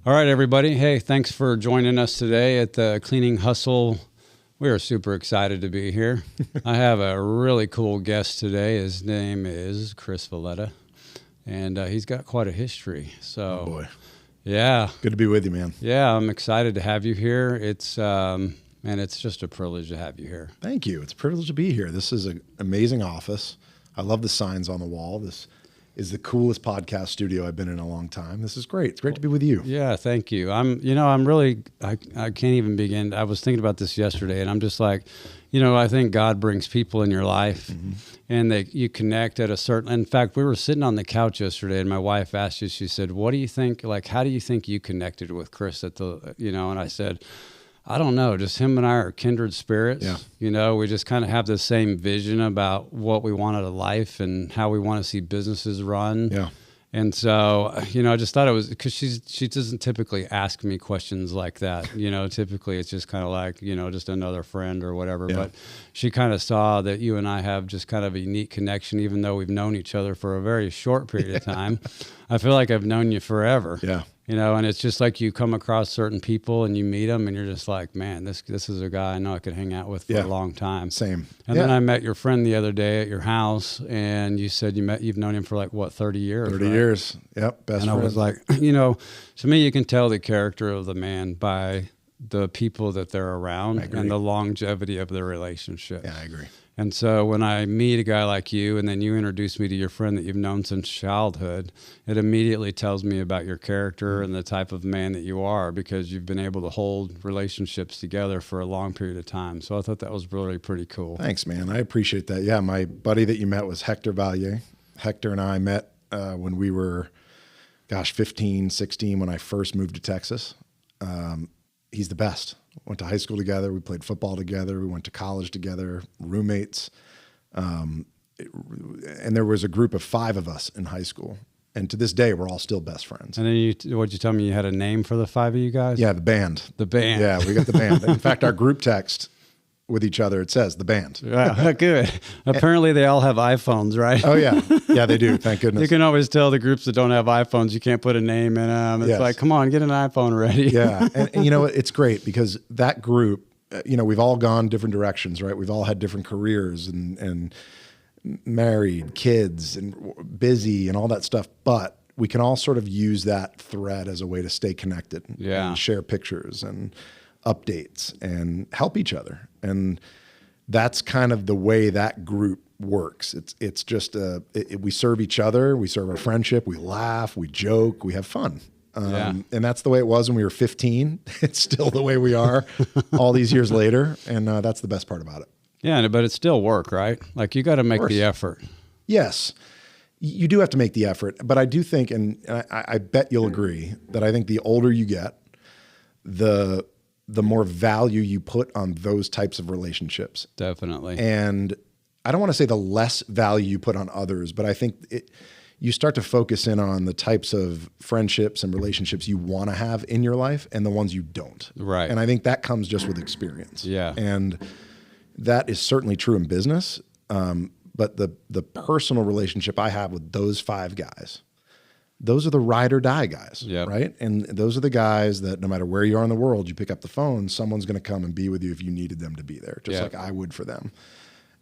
All right, everybody. Hey, thanks for joining us today at the Cleaning Hustle. We are super excited to be here. I have a really cool guest today. His name is Chris Valletta, and he's got quite a history. So, oh boy. Yeah. Good to be with you, man. Yeah, I'm excited to have you here. It's just a privilege to have you here. Thank you. It's a privilege to be here. This is an amazing office. I love the signs on the wall. This is the coolest podcast studio I've been in a long time. This is great. It's great to be with you. Yeah, thank you. I can't even begin. I was thinking about this yesterday, and I'm just like, I think God brings people in your life, and you connect at a certain. In fact, we were sitting on the couch yesterday, and my wife asked you. She said, "What do you think? Like, how do you think you connected with Chris at the?" And I said, I don't know. Just him and I are kindred spirits. Yeah. We just kind of have the same vision about what we want out of life and how we want to see businesses run. Yeah. And so, I just thought it was because she doesn't typically ask me questions like that. Typically it's just kind of like, just another friend or whatever. Yeah. But she kind of saw that you and I have just kind of a unique connection, even though we've known each other for a very short period of time. I feel like I've known you forever. Yeah. And it's just like you come across certain people and you meet them and you're just like, man, this is a guy I know I could hang out with for a long time. Same. And then I met your friend the other day at your house, and you said you've known him for 30 years. 30 right? years. Yep. Best And friend. I was like, to me, you can tell the character of the man by the people that they're around and the longevity of their relationship. Yeah, I agree. And so when I meet a guy like you, and then you introduce me to your friend that you've known since childhood, it immediately tells me about your character and the type of man that you are, because you've been able to hold relationships together for a long period of time. So I thought that was really pretty cool. Thanks, man. I appreciate that. Yeah, my buddy that you met was Hector Valletta. Hector and I met when we were, 15, 16, when I first moved to Texas. He's the best. Went to high school together. We played football together. We went to college together, roommates. And there was a group of 5 of us in high school. And to this day, we're all still best friends. And then what'd you tell me? You had a name for the 5 of you guys? Yeah, the band. The band. Yeah, we got the band. In fact, our group text with each other, it says the band. Yeah, good. Apparently they all have iPhones, right? Oh, yeah. Yeah, they do. Thank goodness. You can always tell the groups that don't have iPhones, you can't put a name in them. It's like, come on, get an iPhone ready. Yeah. And it's great because that group, we've all gone different directions, right? We've all had different careers and married, kids, and busy and all that stuff. But we can all sort of use that thread as a way to stay connected and share pictures and updates and help each other. And that's kind of the way that group works. It's just we serve each other, we serve our friendship, we laugh, we joke, we have fun. And that's the way it was when we were 15. It's still the way we are all these years later. And that's the best part about it. Yeah, but it's still work, right? Like you got to make the effort. Yes, you do have to make the effort. But I do think, and I bet you'll agree, that I think the older you get, the more value you put on those types of relationships. Definitely. And I don't want to say the less value you put on others, but I think you start to focus in on the types of friendships and relationships you want to have in your life and the ones you don't. Right. And I think that comes just with experience. Yeah. And that is certainly true in business. But the personal relationship I have with those 5 guys, those are the ride or die guys, right? And those are the guys that no matter where you are in the world, you pick up the phone, someone's going to come and be with you if you needed them to be there, just like I would for them.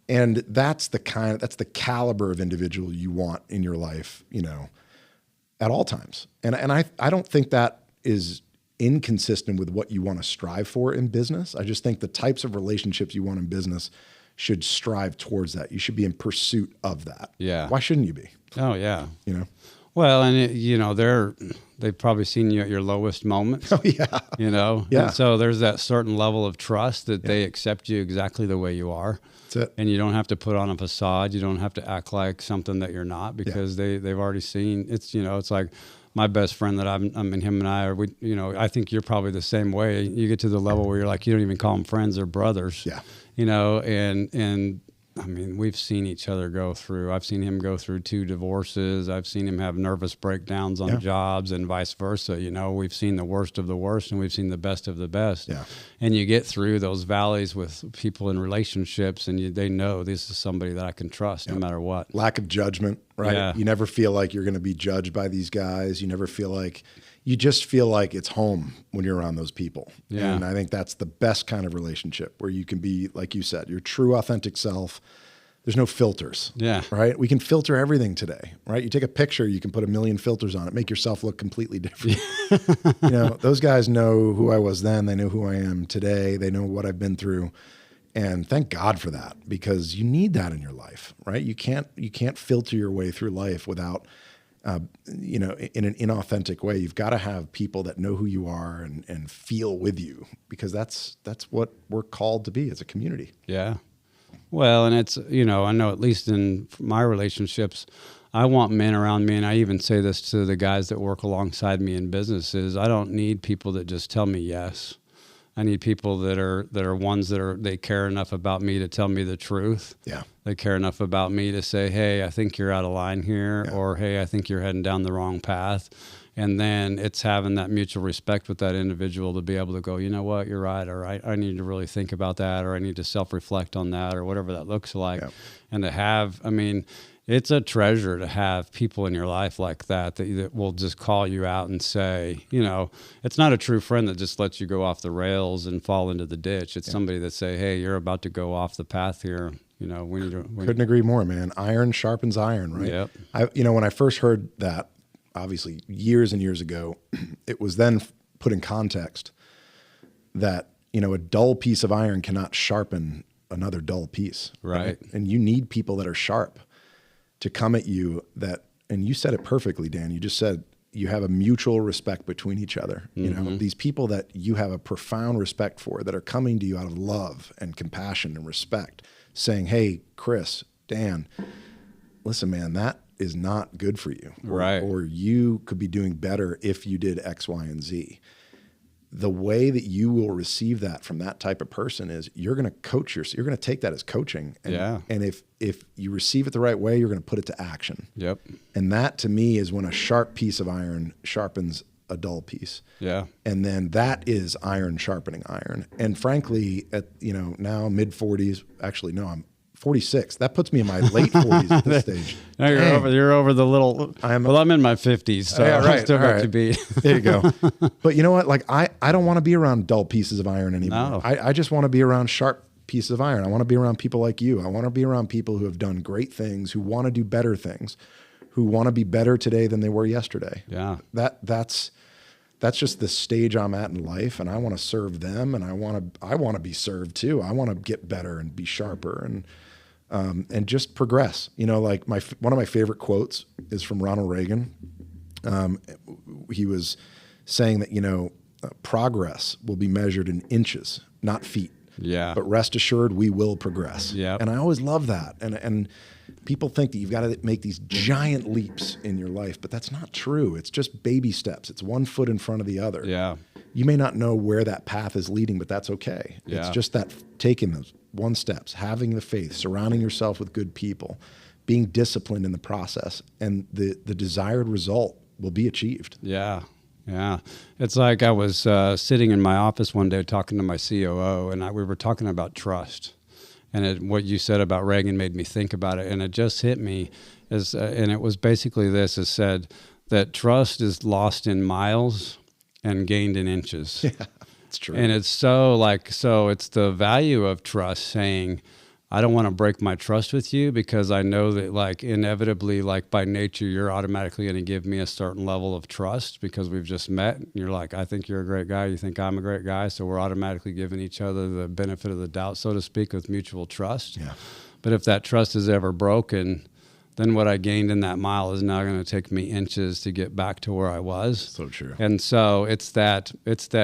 And that's the caliber of individual you want in your life, at all times. And I don't think that is inconsistent with what you want to strive for in business. I just think the types of relationships you want in business should strive towards that. You should be in pursuit of that. Yeah. Why shouldn't you be? Oh, yeah. Well, and they've probably seen you at your lowest moments. Oh yeah. Yeah. And so there's that certain level of trust that they accept you exactly the way you are. That's it. And you don't have to put on a facade. You don't have to act like something that you're not, because they've already seen it's, it's like my best friend that him and I are, I think you're probably the same way. You get to the level where you're like, you don't even call them friends or brothers. Yeah. And I mean, we've seen each other go through. I've seen him go through 2 divorces. I've seen him have nervous breakdowns on jobs and vice versa. We've seen the worst of the worst and we've seen the best of the best. Yeah. And you get through those valleys with people in relationships, and they know this is somebody that I can trust no matter what. Lack of judgment, right? Yeah. You never feel like you're going to be judged by these guys. You never feel like you just feel like it's home when you're around those people. Yeah. And I think that's the best kind of relationship where you can be, like you said, your true authentic self. There's no filters. Yeah. Right. We can filter everything today, right? You take a picture, you can put a million filters on it, make yourself look completely different. You know, those guys know who I was then. They know who I am today. They know what I've been through. And thank God for that, because you need that in your life, right? You can't filter your way through life without, you know, in an inauthentic way. You've got to have people that know who you are and feel with you, because that's what we're called to be as a community. Yeah. Well, and it's, you know, I know at least in my relationships, I want men around me, and I even say this to the guys that work alongside me in businesses. I don't need people that just tell me yes. I need people that are ones that they care enough about me to tell me the truth. Yeah. They care enough about me to say, hey, I think you're out of line here, or hey, I think you're heading down the wrong path. And then it's having that mutual respect with that individual to be able to go, you know what, you're right, or I need to really think about that, or I need to self-reflect on that, or whatever that looks like. Yeah. And to have, I mean, it's a treasure to have people in your life like that will just call you out and say, you know, it's not a true friend that just lets you go off the rails and fall into the ditch. It's somebody that say, hey, you're about to go off the path here. You know, couldn't agree more, man. Iron sharpens iron, right? Yep. When I first heard that, obviously years and years ago, it was then put in context that, you know, a dull piece of iron cannot sharpen another dull piece. Right. And you need people that are sharp to come at you and you said it perfectly, Dan. You just said you have a mutual respect between each other. Mm-hmm. You know, these people that you have a profound respect for that are coming to you out of love and compassion and respect, saying, hey, Chris, Dan, listen, man, that is not good for you. Right. Or you could be doing better if you did X, Y, and Z. The way that you will receive that from that type of person is you're going to coach you're going to take that as coaching. And if you receive it the right way, you're going to put it to action. Yep. And that to me is when a sharp piece of iron sharpens a dull piece. Yeah. And then that is iron sharpening iron. And frankly, at, you know, now mid 40s, actually, no, I'm 46. That puts me in my late 40s at this stage. No, you're over the little. I'm in my 50s, so yeah, right. I'm still got to be. There you go. But you know what? Like I don't want to be around dull pieces of iron anymore. No. I just want to be around sharp pieces of iron. I want to be around people like you. I want to be around people who have done great things, who want to do better things, who want to be better today than they were yesterday. Yeah. That's just the stage I'm at in life, and I want to serve them, and I want to be served too. I want to get better and be sharper and just progress. You know, like one of my favorite quotes is from Ronald Reagan. He was saying that, you know, progress will be measured in inches, not feet. Yeah. But rest assured, we will progress. Yeah. And I always love that. And people think that you've got to make these giant leaps in your life, but that's not true. It's just baby steps. It's one foot in front of the other. Yeah. You may not know where that path is leading, but that's okay. Yeah. It's just that taking those one steps, having the faith, surrounding yourself with good people, being disciplined in the process, and the desired result will be achieved. Yeah. Yeah. It's like I was sitting in my office one day talking to my COO, and we were talking about trust. And what you said about Reagan made me think about it, and it just hit me. And it was basically this: it said that trust is lost in miles and gained in inches. Yeah, it's true. And it's so it's the value of trust, saying, I don't want to break my trust with you because I know that, like, inevitably, like, by nature, you're automatically going to give me a certain level of trust because we've just met. You're like, I think you're a great guy. You think I'm a great guy. So we're automatically giving each other the benefit of the doubt, so to speak, with mutual trust. Yeah. But if that trust is ever broken, then what I gained in that mile is now going to take me inches to get back to where I was. So true. And so it's that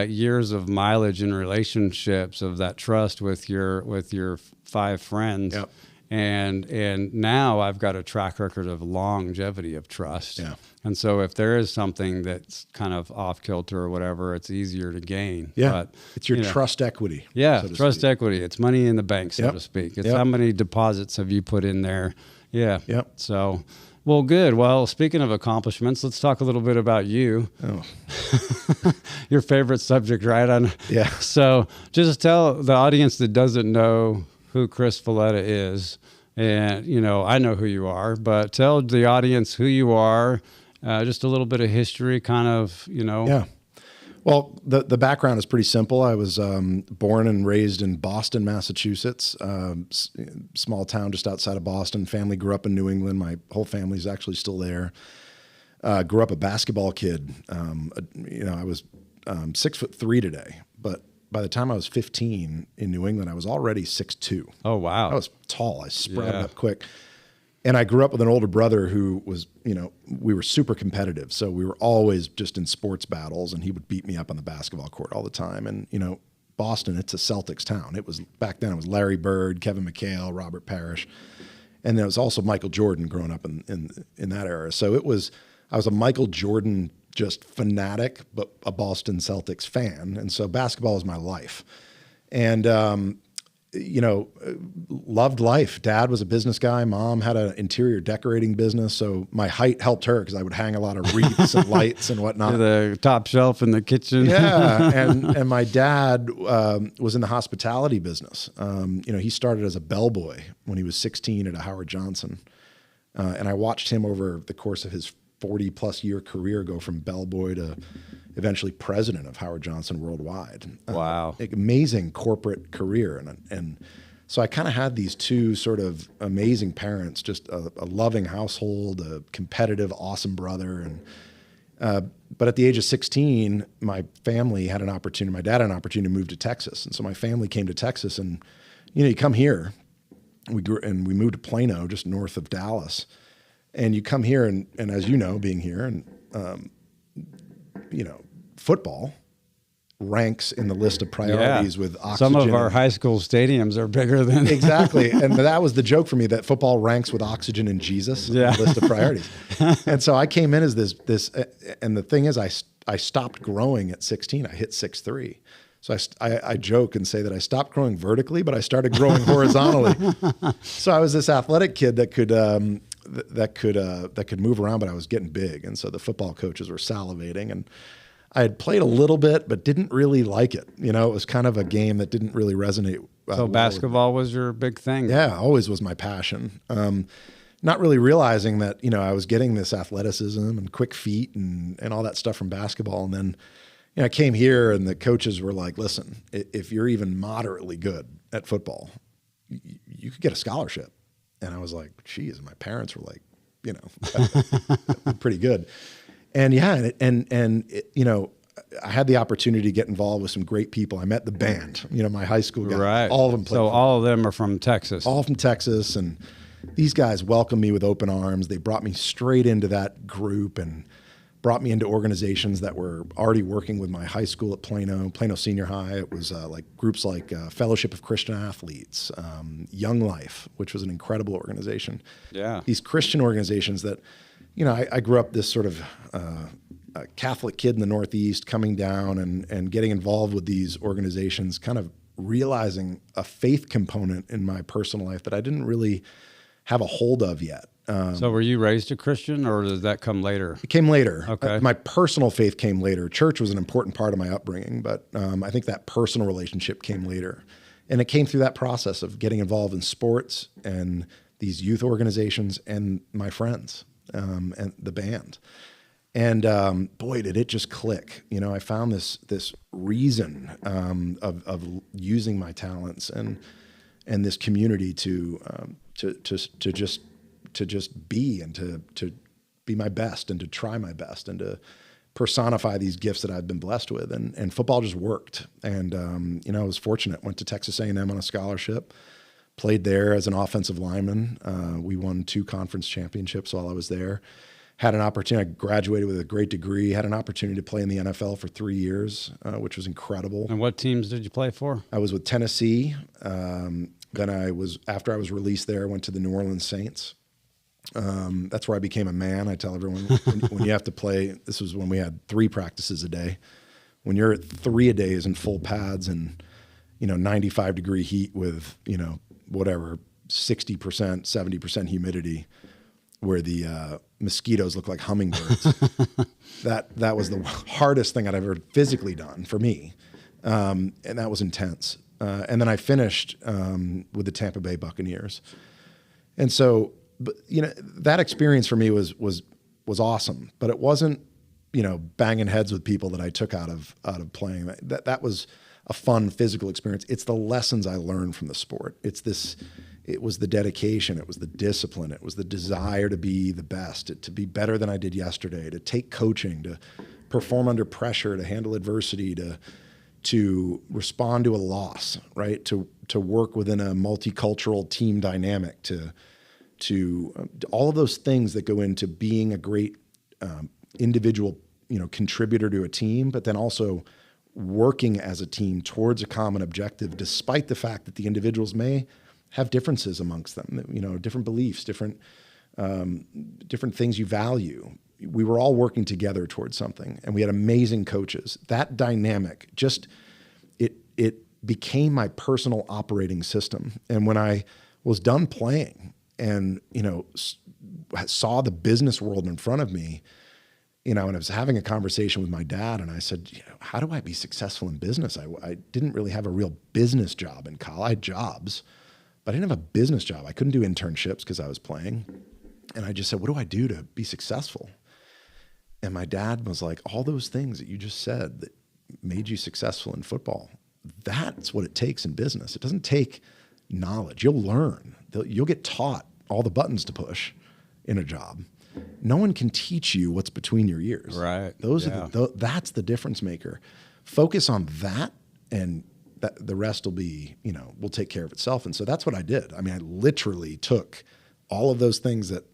years of mileage in relationships of that trust with your 5 friends. Yep. And now I've got a track record of longevity of trust. Yeah. And so if there is something that's kind of off kilter or whatever, it's easier to gain. Yeah. But, it's your trust equity. Yeah. So to trust speak. equity. It's money in the bank, so to speak. It's how many deposits have you put in there? Yeah. Yep. So, well, good. Well, speaking of accomplishments, let's talk a little bit about you. Oh. Your favorite subject, right? Yeah. So just tell the audience that doesn't know who Chris Valletta is, and, you know, I know who you are, but tell the audience who you are just a little bit of history, kind of, Yeah. Well, the background is pretty simple. I was born and raised in Boston, Massachusetts, small town just outside of Boston. Family grew up in New England. My whole family's actually still there. Grew up a basketball kid. I was 6'3" today, but by the time I was 15 in New England, I was already 6'2". Oh, wow. I was tall. I sprouted up quick. And I grew up with an older brother who was, we were super competitive. So we were always just in sports battles, and he would beat me up on the basketball court all the time. And, Boston, it's a Celtics town. Back then it was Larry Bird, Kevin McHale, Robert Parrish. And there was also Michael Jordan growing up in that era. So I was a Michael Jordan just fanatic, but a Boston Celtics fan. And so basketball was my life. And, loved life. Dad was a business guy. Mom had an interior decorating business. So my height helped her because I would hang a lot of wreaths and lights and whatnot. The top shelf in the kitchen. Yeah. And my dad was in the hospitality business. He started as a bellboy when he was 16 at a Howard Johnson. And I watched him over the course of his 40-plus year career go from bellboy to eventually president of Howard Johnson worldwide. Wow. Amazing corporate career. And so I kind of had these two sort of amazing parents, just a loving household, a competitive, awesome brother. But at the age of 16, my family had an opportunity, my dad had an opportunity to move to Texas. And so my family came to Texas, and, you come here, we moved to Plano, just north of Dallas. And you come here, and as you know, being here, and football ranks in the list of priorities with oxygen. Some of our high school stadiums are bigger than exactly, and that was the joke for me, that football ranks with oxygen and Jesus on the list of priorities. And so I came in as this, and the thing is, I stopped growing at 16. I hit 6'3". So I joke and say that I stopped growing vertically, but I started growing horizontally. So I was this athletic kid that could move around, but I was getting big. And so the football coaches were salivating, and I had played a little bit, but didn't really like it. It was kind of a game that didn't really resonate. So basketball was your big thing? Yeah, always was my passion. Not really realizing that, I was getting this athleticism and quick feet and all that stuff from basketball. And then, I came here, and the coaches were like, listen, if you're even moderately good at football, you could get a scholarship. And I was like, geez, and my parents were like, pretty good. And I had the opportunity to get involved with some great people. I met the band, my high school guys, right. All of them played. So all of them are from Texas. All from Texas. And these guys welcomed me with open arms. They brought me straight into that group and brought me into organizations that were already working with my high school at Plano Senior High. It was groups like Fellowship of Christian Athletes, Young Life, which was an incredible organization. Yeah. These Christian organizations that, I grew up this sort of a Catholic kid in the Northeast, coming down and getting involved with these organizations, kind of realizing a faith component in my personal life that I didn't really have a hold of yet. So were you raised a Christian, or did that come later? It came later. Okay. My personal faith came later. Church was an important part of my upbringing, but I think that personal relationship came later. And it came through that process of getting involved in sports and these youth organizations and my friends and the band. And boy, did it just click. I found this reason of using my talents and this community to just be and to be my best and to try my best and to personify these gifts that I've been blessed with. And football just worked. And, I was fortunate. Went to Texas A&M on a scholarship, played there as an offensive lineman. We won 2 conference championships while I was there. Had an opportunity, I graduated with a great degree, had an opportunity to play in the NFL for 3 years, which was incredible. And what teams did you play for? I was with Tennessee. Then after I was released there, I went to the New Orleans Saints. That's where I became a man. I tell everyone when you have to play, this was when we had 3 practices a day. When you're at 3 a days in full pads and, 95 degree heat with, whatever, 60%, 70% humidity, where the mosquitoes look like hummingbirds. that was the hardest thing I'd ever physically done for me. And that was intense. And then I finished with the Tampa Bay Buccaneers. And so, that experience for me was was awesome, but it wasn't, banging heads with people that I took out of playing. That was a fun physical experience. It's the lessons I learned from the sport. It was the dedication. It was the discipline. It was the desire to be the best, to be better than I did yesterday, to take coaching, to perform under pressure, to handle adversity, to respond to a loss, right? To work within a multicultural team dynamic, to all of those things that go into being a great individual, contributor to a team, but then also working as a team towards a common objective, despite the fact that the individuals may have differences amongst them, different beliefs, different things you value. We were all working together towards something, and we had amazing coaches. That dynamic it became my personal operating system. And when I was done playing and, saw the business world in front of me, and I was having a conversation with my dad, and I said, how do I be successful in business? I didn't really have a real business job in college. I had jobs, but I didn't have a business job. I couldn't do internships because I was playing. And I just said, what do I do to be successful? And my dad was like, all those things that you just said that made you successful in football, that's what it takes in business. It doesn't take knowledge. You'll learn. You'll get taught all the buttons to push in a job. No one can teach you what's between your ears. Right. That's the difference maker. Focus on that, and the rest will be, will take care of itself. And so that's what I did. I mean, I literally took all of those things that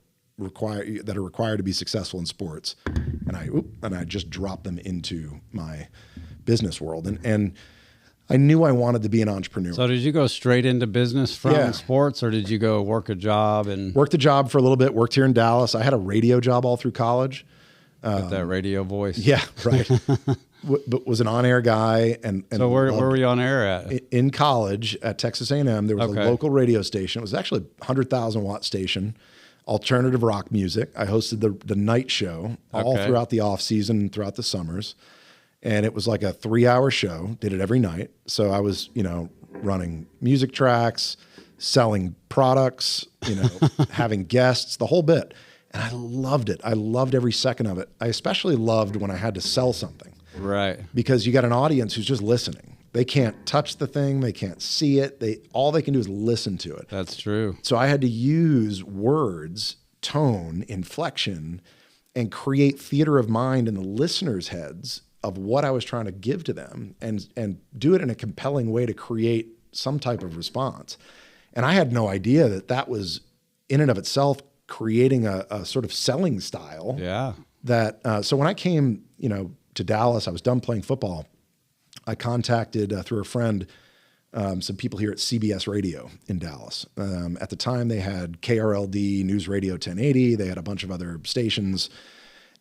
are required to be successful in sports, and I just dropped them into my business world. And I knew I wanted to be an entrepreneur. So did you go straight into business from sports, or did you go work a job? Worked a job for a little bit, worked here in Dallas. I had a radio job all through college. With that radio voice. Yeah, right. But was an on-air guy. And so where were you on air at? In college at Texas A&M, there was a local radio station. It was actually a 100,000 watt station, alternative rock music. I hosted the night show all throughout the off season, throughout the summers. And it was like a 3-hour show, did it every night. So I was, running music tracks, selling products, having guests, the whole bit. And I loved it. I loved every second of it. I especially loved when I had to sell something. Right. Because you got an audience who's just listening. They can't touch the thing. They can't see it. All they can do is listen to it. That's true. So I had to use words, tone, inflection, and create theater of mind in the listeners' heads of what I was trying to give to them, and do it in a compelling way to create some type of response. And I had no idea that was in and of itself creating a sort of selling style. Yeah. So when I came, to Dallas, I was done playing football. I contacted through a friend some people here at CBS Radio in Dallas. At the time, they had KRLD, News Radio 1080. They had a bunch of other stations.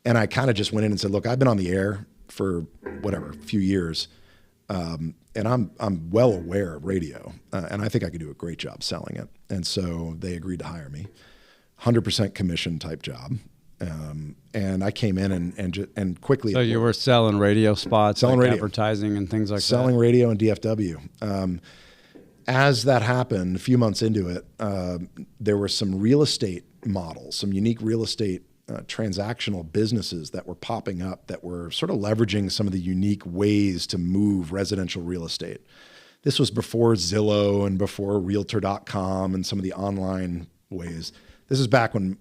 And I kind of just went in and said, look, I've been on the air for a few years. And I'm well aware of radio. And I think I could do a great job selling it. And so they agreed to hire me. 100% commission type job. And I came in and quickly. So you were selling radio spots, selling radio, advertising and things like that. Selling radio and DFW. As that happened, a few months into it, there were some real estate models, some unique real estate transactional businesses that were popping up that were sort of leveraging some of the unique ways to move residential real estate. This was before Zillow and before Realtor.com and some of the online ways. This is back when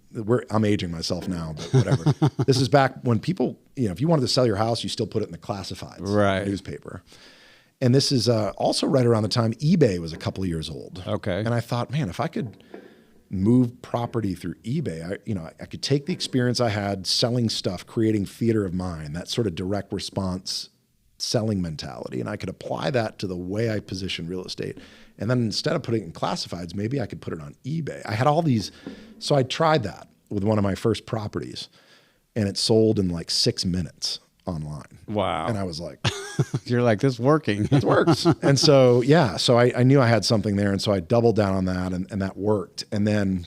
I'm aging myself now, but whatever. This is back when people, if you wanted to sell your house, you still put it in the classifieds newspaper. And this is also right around the time eBay was a couple of years old. Okay. And I thought, man, if I could move property through eBay, I could take the experience I had selling stuff, creating theater of mind, that sort of direct response selling mentality, and I could apply that to the way I position real estate. And then instead of putting it in classifieds, maybe I could put it on eBay. I had all these, so I tried that with one of my first properties, and it sold in like 6 minutes online. Wow. And I was like, you're like, this is working. It works. And so, so I knew I had something there. And so I doubled down on that, and that worked. And then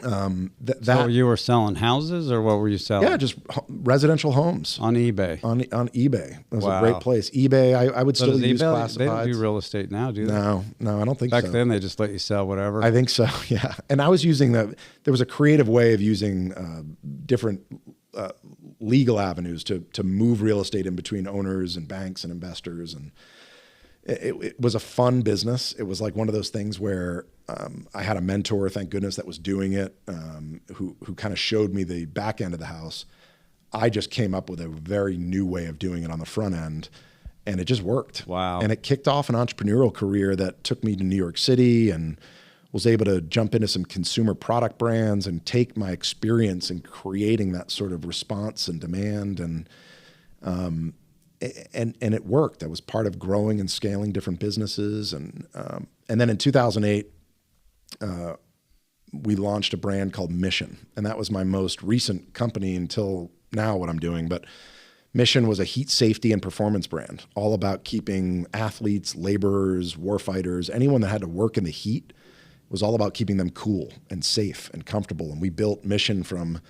so you were selling houses, or what were you selling? Yeah, just residential homes. On eBay. On eBay. It was a great place. eBay, I would still use classifieds. They don't do real estate now, do they? No, I don't think so. Back then, they just let you sell whatever. I think so, yeah. And I was using there was a creative way of using different legal avenues to move real estate in between owners and banks and investors. And it was a fun business. It was like one of those things where I had a mentor, thank goodness, that was doing it, who kind of showed me the back end of the house. I just came up with a very new way of doing it on the front end, and it just worked. Wow. And it kicked off an entrepreneurial career that took me to New York City, and was able to jump into some consumer product brands and take my experience in creating that sort of response and demand. And it worked. That was part of growing and scaling different businesses. And then in 2008, we launched a brand called Mission. And that was my most recent company until now, what I'm doing. But Mission was a heat safety and performance brand, all about keeping athletes, laborers, warfighters, anyone that had to work in the heat. It was all about keeping them cool and safe and comfortable. And we built Mission from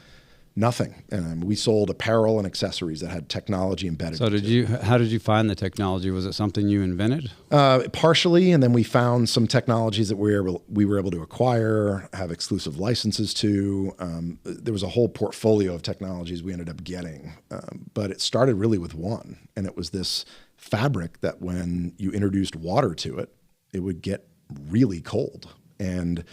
nothing. And we sold apparel and accessories that had technology embedded. So how did you find the technology? Was it something you invented? Partially, and then we found some technologies that we were able to acquire, have exclusive licenses to. There was a whole portfolio of technologies we ended up getting. But it started really with one. And it was this fabric that when you introduced water to it, it would get really cold. And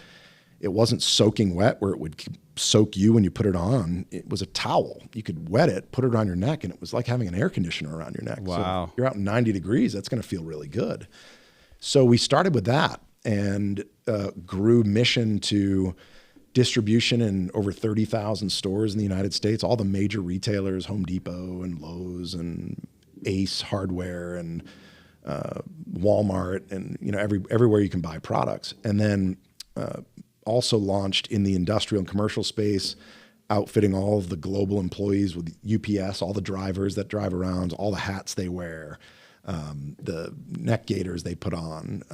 it wasn't soaking wet where it would soak you when you put it on. It was a towel. You could wet it, put it around your neck, and it was like having an air conditioner around your neck. Wow. So you're out in 90 degrees, that's going to feel really good. So we started with that and grew Mission to distribution in over 30,000 stores in the United States, all the major retailers, Home Depot and Lowe's and Ace Hardware and Walmart, and everywhere you can buy products. And then also launched in the industrial and commercial space, outfitting all of the global employees with UPS, all the drivers that drive around, all the hats they wear, the neck gaiters they put on,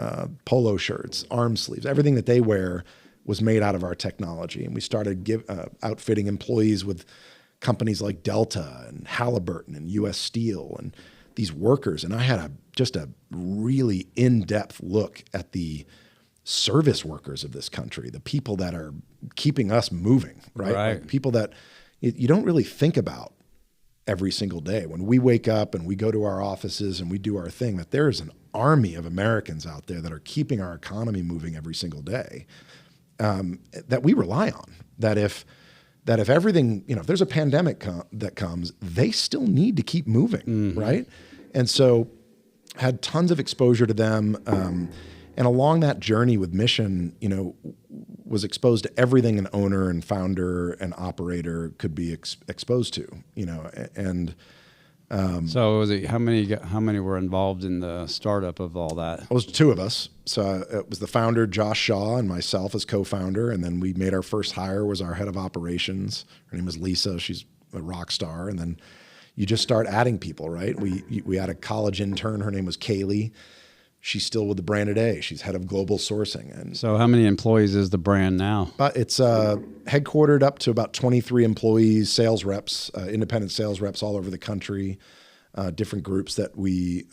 polo shirts, arm sleeves, everything that they wear was made out of our technology. And we started outfitting employees with companies like Delta and Halliburton and US Steel and these workers. And I had just a really in-depth look at the service workers of this country, the people that are keeping us moving, right? Like people that you don't really think about every single day. When we wake up and we go to our offices and we do our thing, that there is an army of Americans out there that are keeping our economy moving every single day, that we rely on. That if everything, if there's a pandemic that comes, they still need to keep moving, right? And so had tons of exposure to them. And along that journey with Mission, was exposed to everything an owner and founder and operator could be exposed to, and so was it, how many were involved in the startup of all that? It was two of us. So it was the founder, Josh Shaw, and myself as co-founder. And then we made our first hire, was our head of operations. Her name was Lisa. She's a rock star. And then you just start adding people, right? We had a college intern. Her name was Kaylee. She's still with the brand today. She's head of global sourcing. And so how many employees is the brand now? It's headquartered up to about 23 employees, sales reps, independent sales reps all over the country, different groups that we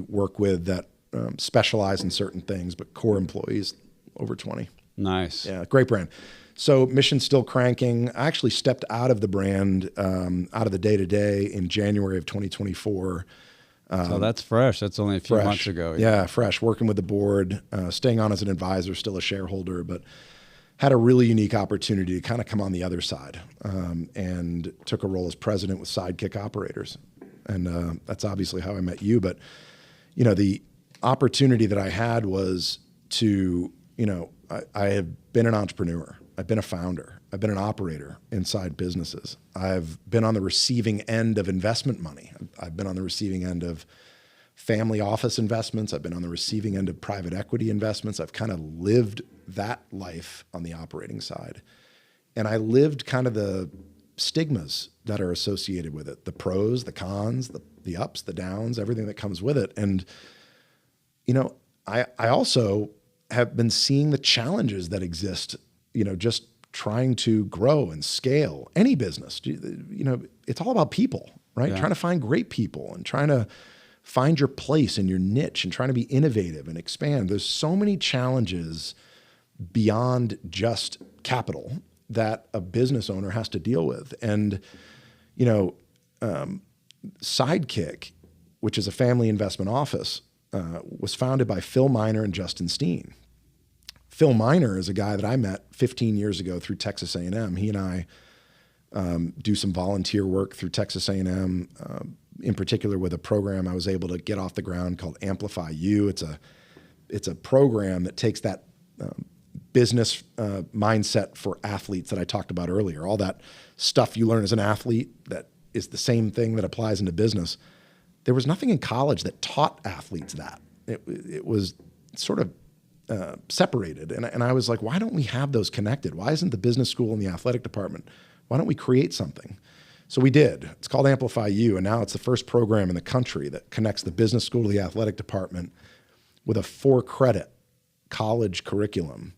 work with that specialize in certain things, but core employees over 20. Nice. Yeah, great brand. So Mission's still cranking. I actually stepped out of the brand, out of the day-to-day in January of 2024. So that's fresh. That's only a few months ago. Yeah, fresh. Working with the board, staying on as an advisor, still a shareholder, but had a really unique opportunity to kind of come on the other side, and took a role as president with Sidekick Operators. And that's obviously how I met you. But, the opportunity that I had was to, I have been an entrepreneur. I've been a founder. I've been an operator inside businesses. I've been on the receiving end of investment money. I've been on the receiving end of family office investments. I've been on the receiving end of private equity investments. I've kind of lived that life on the operating side. And I lived kind of the stigmas that are associated with it, the pros, the cons, the ups, the downs, everything that comes with it. And, I also have been seeing the challenges that exist, just trying to grow and scale any business. It's all about people, right? Yeah. Trying to find great people and trying to find your place in your niche and trying to be innovative and expand. There's so many challenges beyond just capital that a business owner has to deal with. And You know, Sidekick, which is a family investment office, was founded by Phil Miner and Justin Steen. Phil Miner is a guy that I met 15 years ago through Texas A&M. He and I do some volunteer work through Texas A&M, in particular with a program I was able to get off the ground called Amplify You. It's a program that takes that business mindset for athletes that I talked about earlier. All that stuff you learn as an athlete that is the same thing that applies into business. There was nothing in college that taught athletes that. It was sort of separated. And I was like, why don't we have those connected? Why isn't the business school and the athletic department? Why don't we create something? So we did. It's called Amplify You, and now it's the first program in the country that connects the business school to the athletic department with a 4-credit college curriculum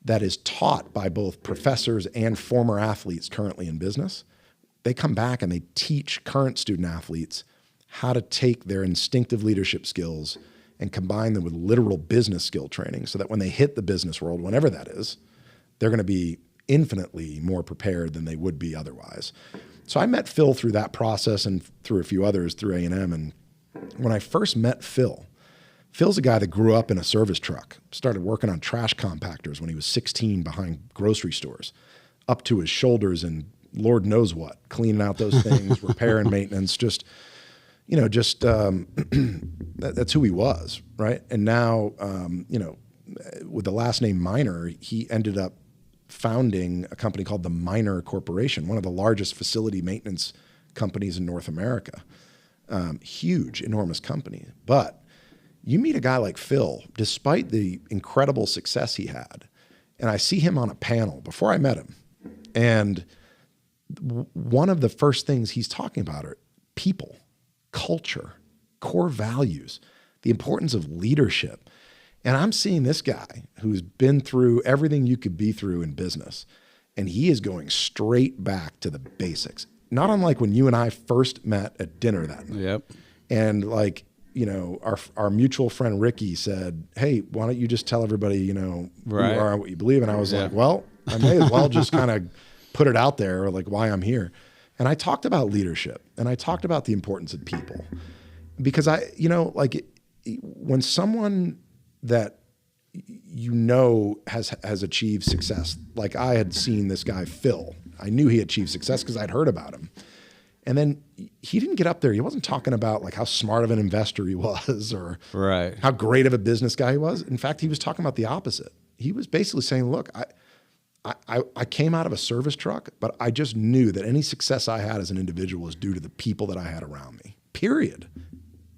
that is taught by both professors and former athletes currently in business. They come back and they teach current student athletes how to take their instinctive leadership skills and combine them with literal business skill training so that when they hit the business world, whenever that is, they're going to be infinitely more prepared than they would be otherwise. So I met Phil through that process and through a few others through A&M. And when I first met Phil's a guy that grew up in a service truck, started working on trash compactors when he was 16 behind grocery stores, up to his shoulders in Lord knows what, cleaning out those things, repair and maintenance, that's who he was, right? And now, with the last name Miner, he ended up founding a company called the Miner Corporation, one of the largest facility maintenance companies in North America. Huge, enormous company. But you meet a guy like Phil, despite the incredible success he had, and I see him on a panel before I met him, and one of the first things he's talking about are people, culture, core values, the importance of leadership. And I'm seeing this guy who's been through everything you could be through in business, and he is going straight back to the basics. Not unlike when you and I first met at dinner that night. Yep. And our mutual friend Ricky said, hey, why don't you just tell everybody, who you are and what you believe? And I was like, well, I may as well just kind of put it out there, like why I'm here. And I talked about leadership, and I talked about the importance of people, because when someone that has achieved success, like I had seen this guy Phil, I knew he achieved success because I'd heard about him. And then he didn't get up there. He wasn't talking about like how smart of an investor he was or how great of a business guy he was. In fact, he was talking about the opposite. He was basically saying, look, I came out of a service truck, but I just knew that any success I had as an individual was due to the people that I had around me, period.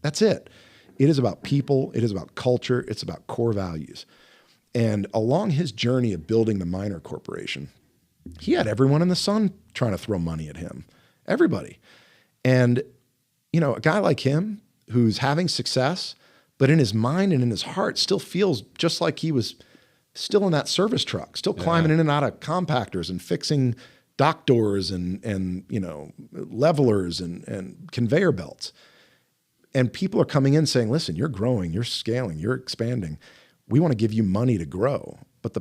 That's it. It is about people. It is about culture. It's about core values. And along his journey of building the Miner Corporation, he had everyone in the sun trying to throw money at him, everybody. And, a guy like him who's having success, but in his mind and in his heart still feels just like he was still in that service truck, still climbing in and out of compactors and fixing dock doors and levelers and conveyor belts. And people are coming in saying, listen, you're growing, you're scaling, you're expanding. We want to give you money to grow. But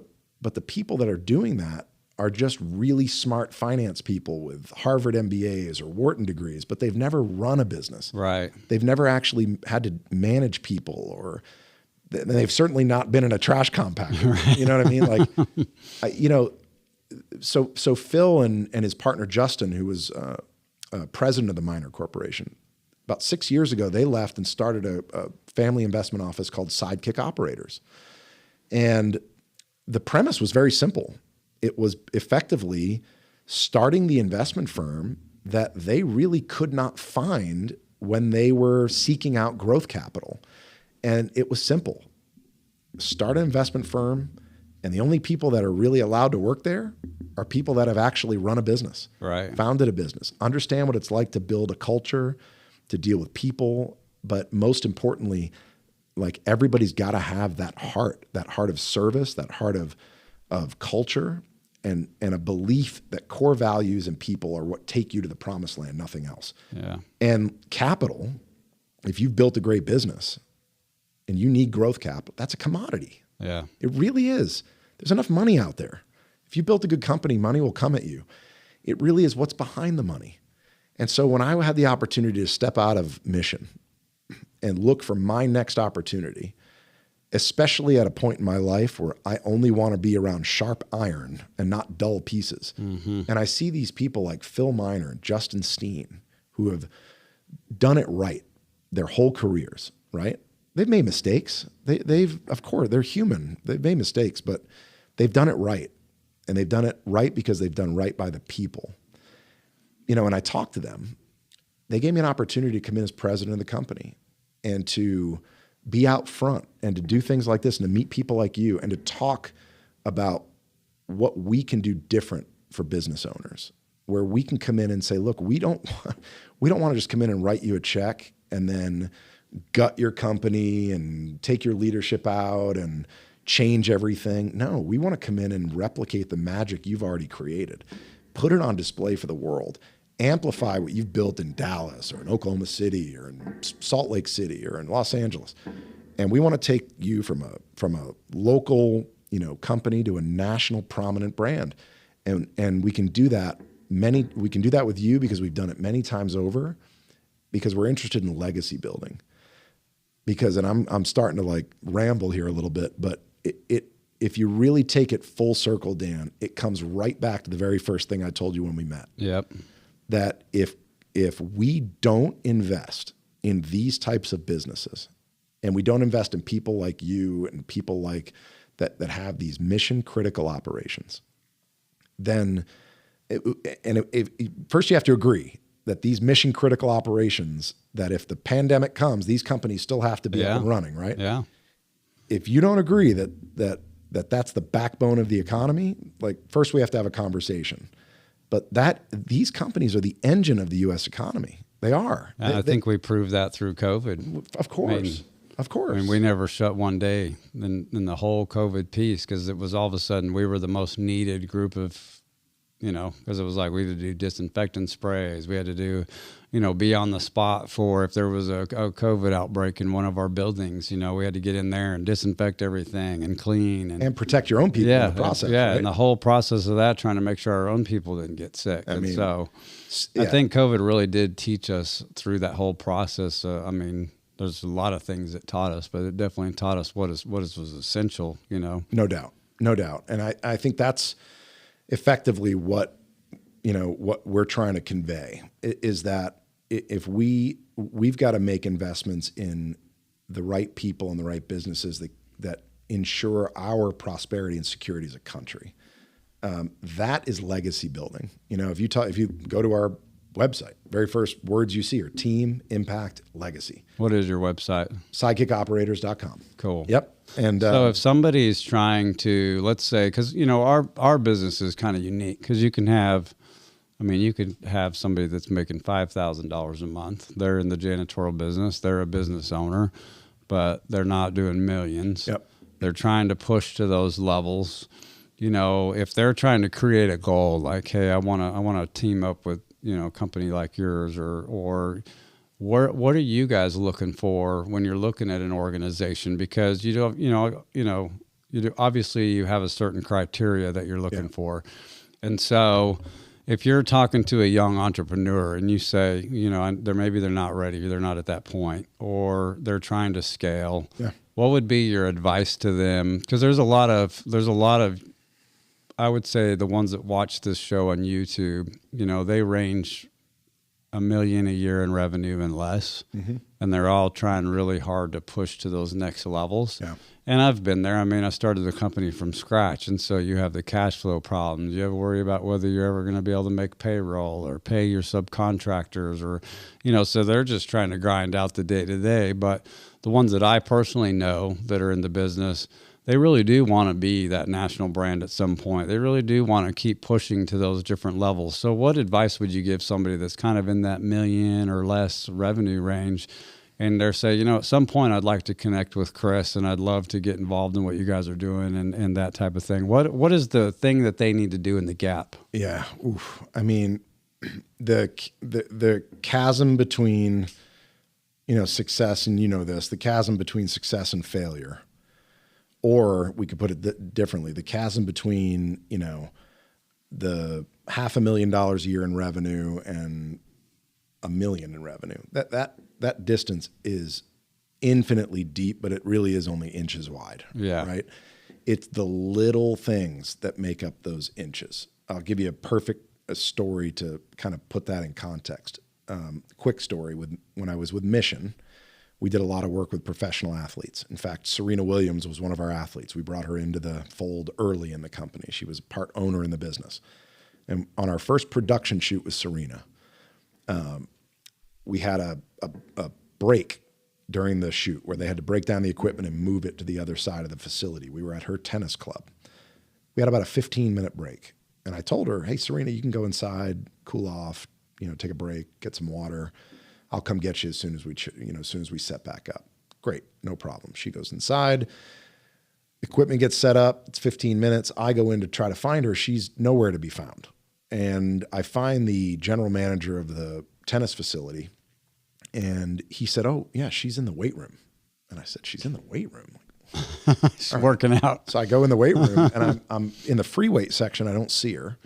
the people that are doing that are just really smart finance people with Harvard MBAs or Wharton degrees, but they've never run a business. Right. They've never actually had to manage people, or they've certainly not been in a trash compactor. Right. You know what I mean? So Phil and his partner Justin, who was president of the Miner Corporation, about 6 years ago, they left and started a family investment office called Sidekick Operators. And the premise was very simple. It was effectively starting the investment firm that they really could not find when they were seeking out growth capital. And it was simple. Start an investment firm, and the only people that are really allowed to work there are people that have actually run a business, founded a business, understand what it's like to build a culture, to deal with people, but most importantly, like everybody's got to have that heart of service, that heart of culture, and a belief that core values and people are what take you to the promised land, nothing else. Yeah. And capital, if you've built a great business and you need growth capital, that's a commodity. Yeah. It really is. There's enough money out there. If you built a good company, money will come at you. It really is what's behind the money. And so when I had the opportunity to step out of mission and look for my next opportunity, especially at a point in my life where I only want to be around sharp iron and not dull pieces. And I see these people like Phil Miner and Justin Steen who have done it right their whole careers, right? They've made mistakes. They've, of course, they're human. They've made mistakes, but they've done it right. And they've done it right because they've done right by the people. You know, and I talked to them. They gave me an opportunity to come in as president of the company and to be out front and to do things like this and to meet people like you and to talk about what we can do different for business owners, where we can come in and say, look, we don't want to just come in and write you a check and then gut your company and take your leadership out and change everything. No, we want to come in and replicate the magic you've already created, put it on display for the world, amplify what you've built in Dallas or in Oklahoma City or in Salt Lake City or in Los Angeles. And we want to take you from a local, company to a national prominent brand. And we can do that with you because we've done it many times over, because we're interested in legacy building. Because, and I'm starting to like ramble here a little bit, but if you really take it full circle, Dan, it comes right back to the very first thing I told you when we met. Yep. That if we don't invest in these types of businesses, and we don't invest in people like you and people like that have these mission critical operations, then first you have to agree that these mission critical operations, that if the pandemic comes, these companies still have to be up and running, right? Yeah. If you don't agree that's the backbone of the economy, like first we have to have a conversation. But these companies are the engine of the U.S. economy. They are. I think we proved that through COVID. Of course. Of course. I mean, we never shut one day in the whole COVID piece, because it was all of a sudden we were the most needed group of, because it was like we had to do disinfectant sprays. We had to do, be on the spot for if there was a COVID outbreak in one of our buildings. We had to get in there and disinfect everything and clean. And protect your own people in the process. Yeah, right? and the whole process of that, trying to make sure our own people didn't get sick. I think COVID really did teach us through that whole process. There's a lot of things that taught us, but it definitely taught us what was essential, No doubt. And I think that's effectively what we're trying to convey is that if we've got to make investments in the right people and the right businesses that ensure our prosperity and security as a country. That is legacy building. If you go to our website, very first words you see are team, impact, legacy. What is your website? Sidekickoperators.com. Cool. Yep. And so if somebody's trying to, let's say, because our business is kind of unique, because you could have somebody that's making $5,000 a month. They're in the janitorial business. They're a business owner, but they're not doing millions. Yep. They're trying to push to those levels. If they're trying to create a goal, like, hey, I want to team up with a company like yours, or what are you guys looking for when you're looking at an organization? Because obviously you have a certain criteria that you're looking for, and so if you're talking to a young entrepreneur and you say, maybe they're not ready, they're not at that point, or they're trying to scale, what would be your advice to them? Because there's a lot of I would say the ones that watch this show on YouTube, they range $1 million a year in revenue and less, and they're all trying really hard to push to those next levels. Yeah. And I've been there. I started the company from scratch, and so you have the cash flow problems. You ever worry about whether you're ever going to be able to make payroll or pay your subcontractors, or so they're just trying to grind out the day to day. But the ones that I personally know that are in the business, they really do want to be that national brand at some point. They really do want to keep pushing to those different levels. So what advice would you give somebody that's kind of in that $1 million or less revenue range, and they're saying, at some point I'd like to connect with Chris and I'd love to get involved in what you guys are doing and that type of thing? What is the thing that they need to do in the gap? Yeah. Oof. The chasm between, success and the chasm between success and failure. Or we could put it differently, the chasm between, the $500,000 a year in revenue and $1 million in revenue. That distance is infinitely deep, but it really is only inches wide. Yeah. Right. It's the little things that make up those inches. I'll give you a story to kind of put that in context. Quick story when I was with Mission, we did a lot of work with professional athletes. In fact, Serena Williams was one of our athletes. We brought her into the fold early in the company. She was part owner in the business. And on our first production shoot with Serena, we had a break during the shoot where they had to break down the equipment and move it to the other side of the facility. We were at her tennis club. We had about a 15-minute break. And I told her, hey, Serena, you can go inside, cool off, take a break, get some water. I'll come get you as soon as we set back up. Great, no problem. She goes inside. Equipment gets set up. It's 15 minutes. I go in to try to find her. She's nowhere to be found. And I find the general manager of the tennis facility, and he said, oh, yeah, she's in the weight room. And I said, she's in the weight room? She's working out. So I go in the weight room, and I'm in the free weight section. I don't see her.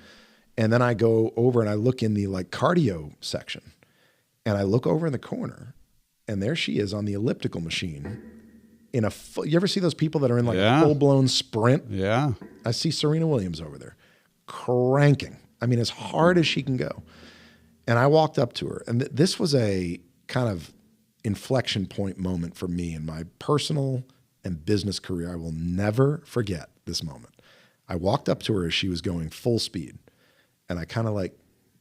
And then I go over and I look in the cardio section. And I look over in the corner, and there she is on the elliptical machine you ever see those people that are in a full-blown sprint? Yeah. I see Serena Williams over there cranking. I mean, as hard as she can go. And I walked up to her, and this was a kind of inflection point moment for me in my personal and business career. I will never forget this moment. I walked up to her as she was going full speed, and I kind of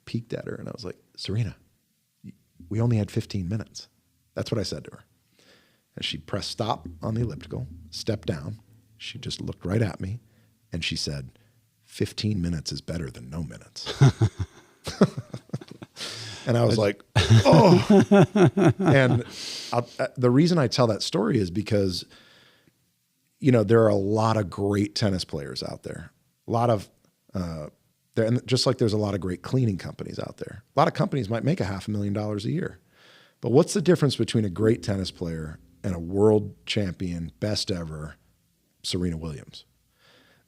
peeked at her, and I was like, Serena, we only had 15 minutes. That's what I said to her. And she pressed stop on the elliptical, stepped down. She just looked right at me, and she said, 15 minutes is better than no minutes. And I was like, oh. And the reason I tell that story is because, there are a lot of great tennis players out there. A lot of, and just like there's a lot of great cleaning companies out there. A lot of companies might make $500,000 a year. But what's the difference between a great tennis player and a world champion, best ever, Serena Williams?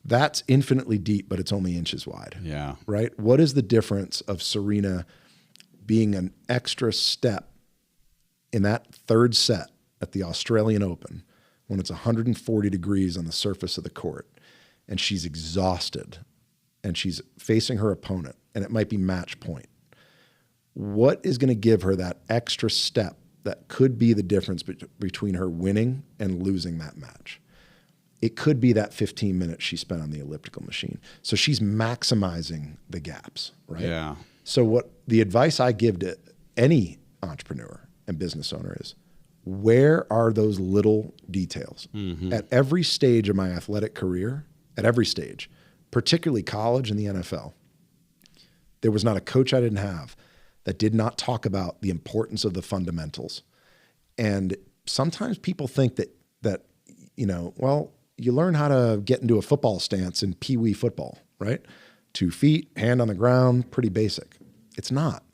That's infinitely deep, but it's only inches wide. Yeah. Right? What is the difference of Serena being an extra step in that third set at the Australian Open when it's 140 degrees on the surface of the court and she's exhausted and she's facing her opponent and it might be match point? What is going to give her that extra step that could be the difference between her winning and losing that match? It could be that 15 minutes she spent on the elliptical machine. So she's maximizing the gaps, right? Yeah. So what the advice I give to any entrepreneur and business owner is, where are those little details? Mm-hmm. At every stage of my athletic career, at every stage, particularly college and the NFL, there was not a coach I didn't have that did not talk about the importance of the fundamentals. And sometimes people think that you learn how to get into a football stance in Pee Wee football, right? 2 feet, hand on the ground, pretty basic. It's not.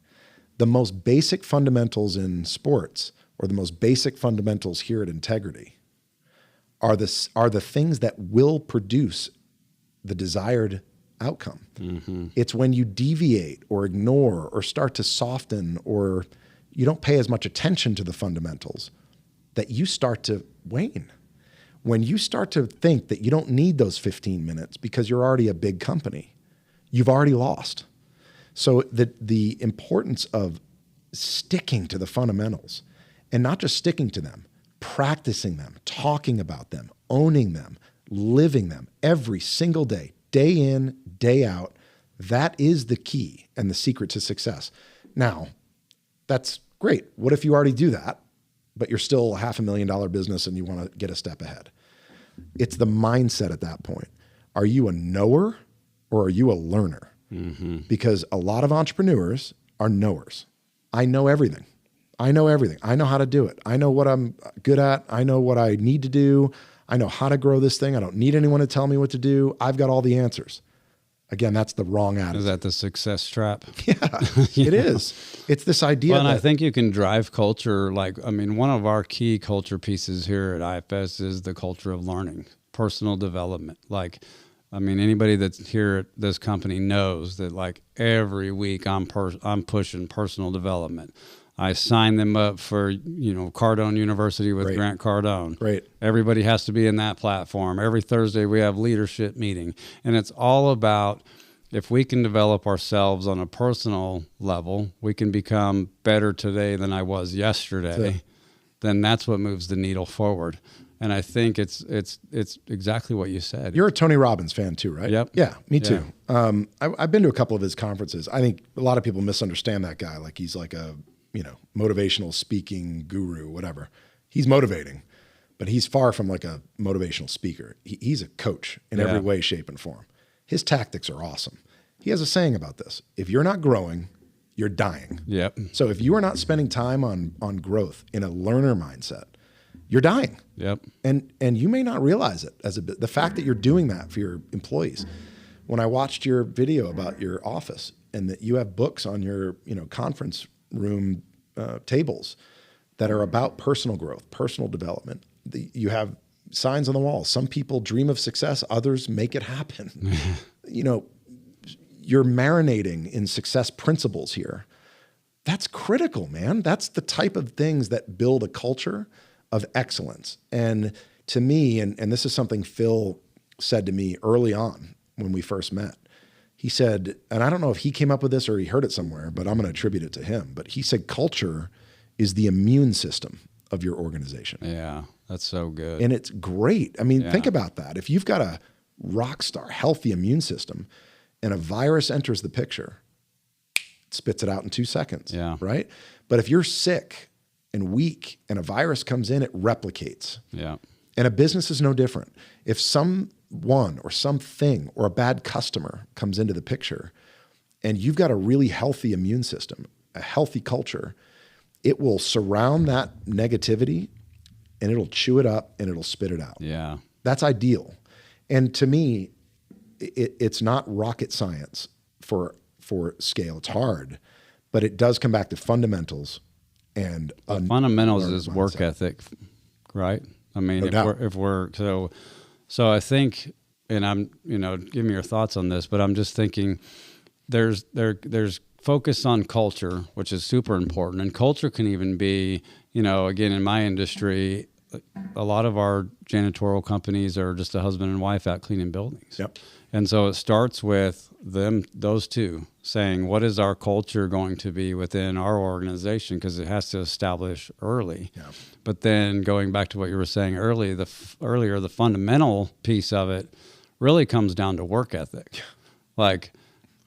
The most basic fundamentals in sports, or the most basic fundamentals here at Integrity, are the things that will produce the desired outcome. Mm-hmm. It's when you deviate or ignore or start to soften or you don't pay as much attention to the fundamentals that you start to wane. When you start to think that you don't need those 15 minutes because you're already a big company, you've already lost. So the importance of sticking to the fundamentals, and not just sticking to them, practicing them, talking about them, owning them, living them every single day, day in, day out, that is the key and the secret to success. Now, that's great. What if you already do that, but you're still a $500,000 business and you want to get a step ahead? It's the mindset at that point. Are you a knower or are you a learner? Mm-hmm. Because a lot of entrepreneurs are knowers. I know everything. I know everything. I know how to do it. I know what I'm good at. I know what I need to do. I know how to grow this thing. I don't need anyone to tell me what to do. I've got all the answers. Again, that's the wrong attitude. Is that the success trap? Yeah, it is. It's this idea. Well, and I think you can drive culture. One of our key culture pieces here at IFS is the culture of learning, personal development. Anybody that's here at this company knows that every week I'm pushing personal development. I sign them up for, Cardone University with Great. Grant Cardone. Great. Everybody has to be in that platform. Every Thursday we have leadership meeting. And it's all about, if we can develop ourselves on a personal level, we can become better today than I was yesterday. Then that's what moves the needle forward. And I think it's exactly what you said. You're a Tony Robbins fan too, right? Yep. Yeah, me too. I've been to a couple of his conferences. I think a lot of people misunderstand that guy. Like he's like a, motivational speaking guru, whatever. He's motivating, but he's far from like a motivational speaker. He's a coach in every way, shape, and form. His tactics are awesome. He has a saying about this. If you're not growing, you're dying. Yep. So if you are not spending time on growth in a learner mindset, you're dying. Yep. And you may not realize it the fact that you're doing that for your employees. When I watched your video about your office and that you have books on your, conference room tables that are about personal growth, personal development. You have signs on the wall. Some people dream of success, others make it happen. You're marinating in success principles here. That's critical, man. That's the type of things that build a culture of excellence. And to me, and this is something Phil said to me early on when we first met, he said, and I don't know if he came up with this or he heard it somewhere, but I'm going to attribute it to him, but he said culture is the immune system of your organization. Yeah, that's so good. And it's great. I mean, think about that. If you've got a rock star, healthy immune system and a virus enters the picture, it spits it out in 2 seconds, right? But if you're sick and weak and a virus comes in, it replicates. Yeah. And a business is no different. If someone or something or a bad customer comes into the picture and you've got a really healthy immune system, a healthy culture, it will surround that negativity and it'll chew it up and it'll spit it out. Yeah. That's ideal. And to me, it's not rocket science for scale. It's hard, but it does come back to fundamentals. And fundamentals is work ethic, right? I mean, if we're so I think, and I'm, give me your thoughts on this, but I'm just thinking there's focus on culture, which is super important. And culture can even be, again, in my industry, a lot of our janitorial companies are just a husband and wife out cleaning buildings. Yep. And so it starts with those two saying, what is our culture going to be within our organization? Because it has to establish early. Yeah. But then going back to what you were saying earlier, the fundamental piece of it really comes down to work ethic. Like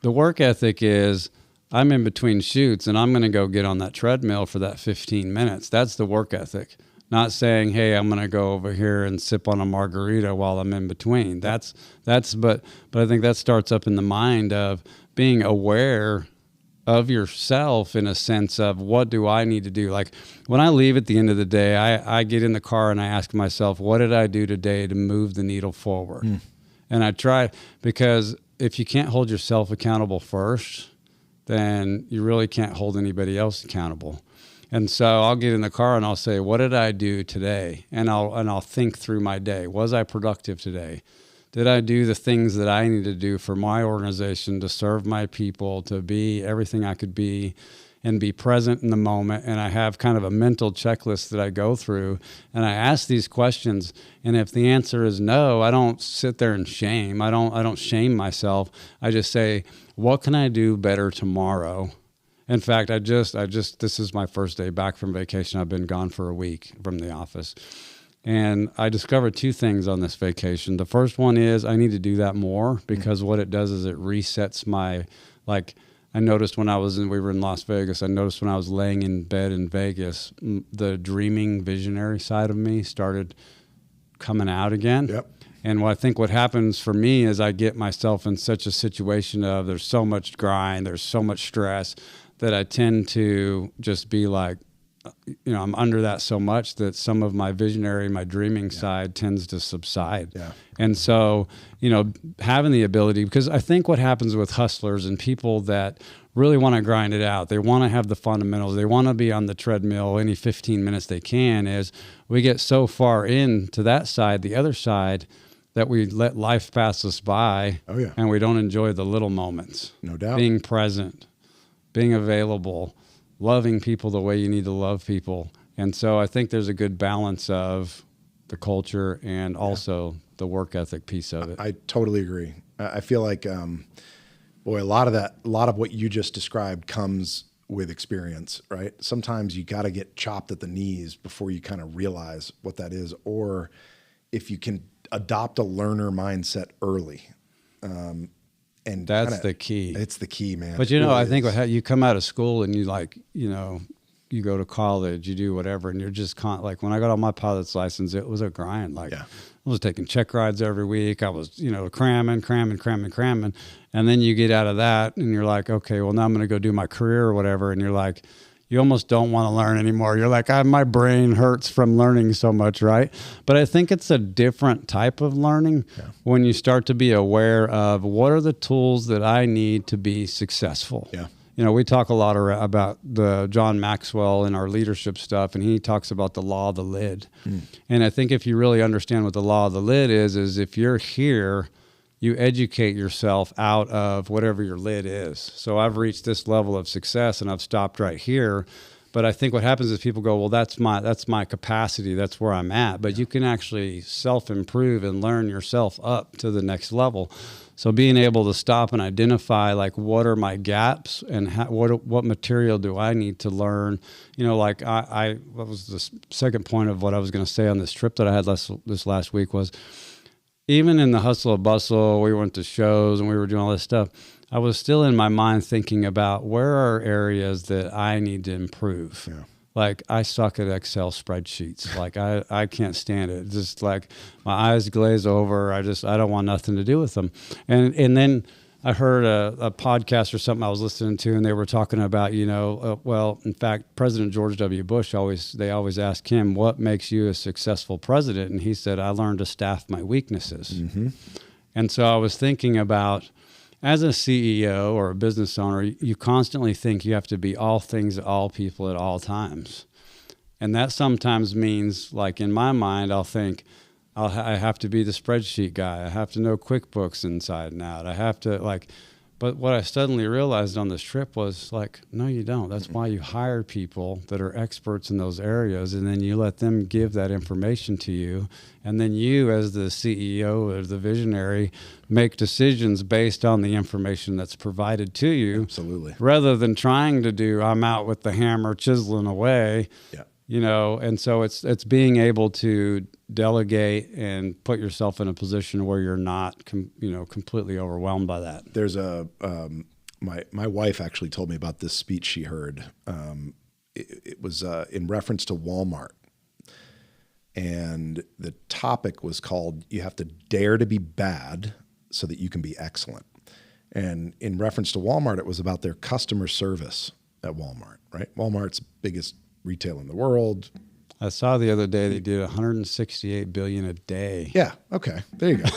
the work ethic is, I'm in between shoots and I'm going to go get on that treadmill for that 15 minutes. That's the work ethic. Not saying, hey, I'm going to go over here and sip on a margarita while I'm in between. But I think that starts up in the mind of being aware of yourself in a sense of what do I need to do? Like when I leave at the end of the day, I get in the car and I ask myself, what did I do today to move the needle forward? And I try, because if you can't hold yourself accountable first, then you really can't hold anybody else accountable. And so I'll get in the car and I'll say, what did I do today? And I'll think through my day. Was I productive today? Did I do the things that I need to do for my organization to serve my people, to be everything I could be and be present in the moment? And I have kind of a mental checklist that I go through and I ask these questions. And if the answer is no, I don't sit there and shame. I don't shame myself. I just say, what can I do better tomorrow? In fact, this is my first day back from vacation. I've been gone for a week from the office. And I discovered 2 things on this vacation. The first one is I need to do that more because what it does is it resets I noticed when we were in Las Vegas, I noticed when I was laying in bed in Vegas, the dreaming visionary side of me started coming out again. Yep. And I think what happens for me is I get myself in such a situation of there's so much grind, there's so much stress, that I tend to just be like, I'm under that so much that some of my visionary, my dreaming side tends to subside. Yeah. And so, having the ability, because I think what happens with hustlers and people that really want to grind it out, they want to have the fundamentals, they want to be on the treadmill any 15 minutes they can, is we get so far into that side, the other side, that we let life pass us by. Oh, yeah. And we don't enjoy the little moments. No doubt. Being present, being available, loving people the way you need to love people. And so I think there's a good balance of the culture and also the work ethic piece of it. I totally agree. I feel like, boy, a lot of what you just described comes with experience, right? Sometimes you got to get chopped at the knees before you kind of realize what that is. Or if you can adopt a learner mindset early, and that's the key. It's the key, man. But I think you come out of school and you go to college, you do whatever, and you're just like when I got on my pilot's license, it was a grind. Like I was taking check rides every week. I was, cramming. And then you get out of that and you're like, okay, well now I'm going to go do my career or whatever. And you're like, you almost don't want to learn anymore. You're like, my brain hurts from learning so much, right? But I think it's a different type of learning when you start to be aware of what are the tools that I need to be successful. Yeah. We talk a lot about the John Maxwell in our leadership stuff, and he talks about the law of the lid. And I think if you really understand what the law of the lid is if you're here, you educate yourself out of whatever your lid is. So I've reached this level of success and I've stopped right here. But I think what happens is people go, well, that's my capacity. That's where I'm at. But you can actually self-improve and learn yourself up to the next level. So being able to stop and identify like what are my gaps and what material do I need to learn? What was the second point of what I was going to say on this trip that I had this last week was, even in the hustle and bustle, we went to shows and we were doing all this stuff. I was still in my mind thinking about where are areas that I need to improve. Yeah. Like I suck at Excel spreadsheets. Like I can't stand it. Just like my eyes glaze over. I don't want nothing to do with them. And then I heard a podcast or something I was listening to, and they were talking about, in fact, President George W. Bush they always ask him, what makes you a successful president? And he said, I learned to staff my weaknesses. Mm-hmm. And so I was thinking about, as a CEO or a business owner, you constantly think you have to be all things to all people at all times. And that sometimes means, like in my mind, I'll think, I have to be the spreadsheet guy. I have to know QuickBooks inside and out. I have to but what I suddenly realized on this trip was like, no, you don't. That's why you hire people that are experts in those areas, and then you let them give that information to you. And then you, as the CEO or the visionary, make decisions based on the information that's provided to you. Absolutely. Rather than trying to I'm out with the hammer chiseling away. Yeah. And so it's being able to delegate and put yourself in a position where you're not, completely overwhelmed by that. There's my wife actually told me about this speech she heard. It was in reference to Walmart. And the topic was called, you have to dare to be bad so that you can be excellent. And in reference to Walmart, it was about their customer service at Walmart, right? Walmart's biggest retail in the world. I saw the other day they did 168 billion a day. Yeah. Okay. There you go.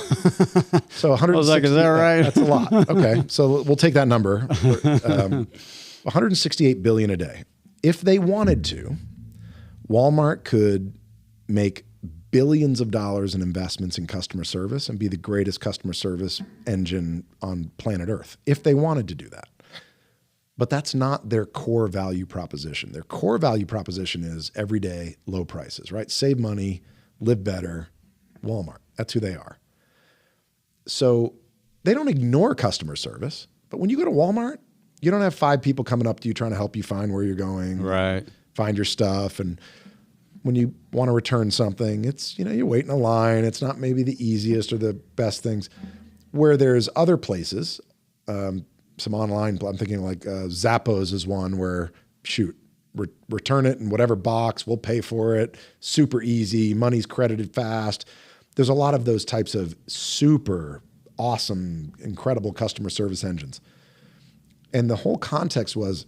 So 160. I was like, is that right? That's a lot. Okay. So we'll take that number. 168 billion a day. If they wanted to, Walmart could make billions of dollars in investments in customer service and be the greatest customer service engine on planet Earth if they wanted to do that. But that's not their core value proposition. Their core value proposition is everyday low prices, right? Save money, live better, Walmart. That's who they are. So they don't ignore customer service, but when you go to Walmart, you don't have 5 people coming up to you trying to help you find where you're going, right? Find your stuff. And when you want to return something, it's, you wait in a line. It's not maybe the easiest or the best things. Where there's other places, some online, I'm thinking like Zappos is one where, return it in whatever box, we'll pay for it, super easy, money's credited fast. There's a lot of those types of super awesome, incredible customer service engines. And the whole context was,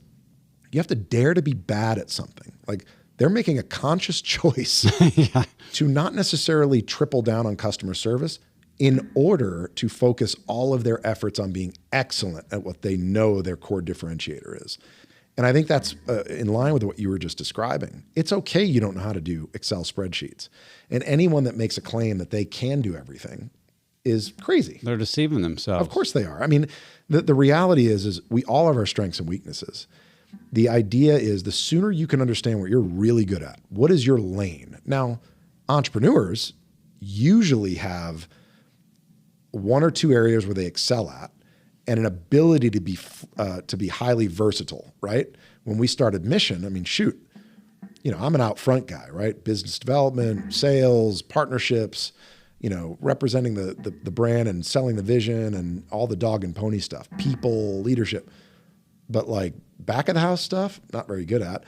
you have to dare to be bad at something. Like they're making a conscious choice to not necessarily triple down on customer service in order to focus all of their efforts on being excellent at what they know their core differentiator is. And I think that's in line with what you were just describing. It's okay you don't know how to do Excel spreadsheets. And anyone that makes a claim that they can do everything is crazy. They're deceiving themselves. Of course they are. I mean, the reality is we all have our strengths and weaknesses. The idea is the sooner you can understand what you're really good at, what is your lane? Now, entrepreneurs usually have one or two areas where they excel at and an ability to be highly versatile, right? When we started Mission, I mean, shoot, I'm an out front guy, right? Business development, sales, partnerships, representing the brand and selling the vision and all the dog and pony stuff, people, leadership. But like back of the house stuff, not very good at.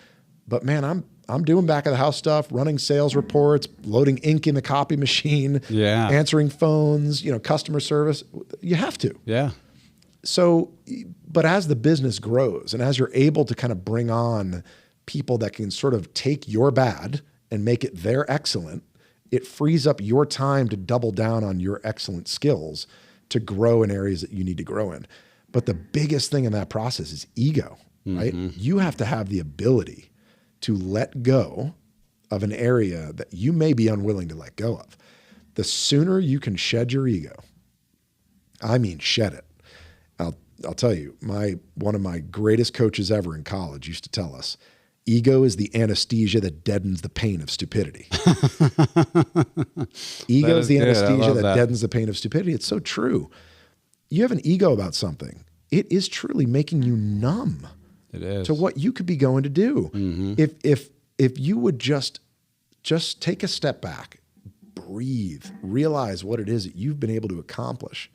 But man, I'm doing back of the house stuff, running sales reports, loading ink in the copy machine, answering phones, customer service. You have to. Yeah. So, but as the business grows and as you're able to kind of bring on people that can sort of take your bad and make it their excellent, it frees up your time to double down on your excellent skills to grow in areas that you need to grow in. But the biggest thing in that process is ego, right? You have to have the ability to let go of an area that you may be unwilling to let go of. The sooner you can shed your ego, I mean shed it. I'll tell you, one of my greatest coaches ever in college used to tell us, ego is the anesthesia that deadens the pain of stupidity. Ego is the anesthesia that deadens the pain of stupidity. It's so true. You have an ego about something, it is truly making you numb to what you could be going to do. If you would just take a step back, breathe, realize what it is that you've been able to accomplish,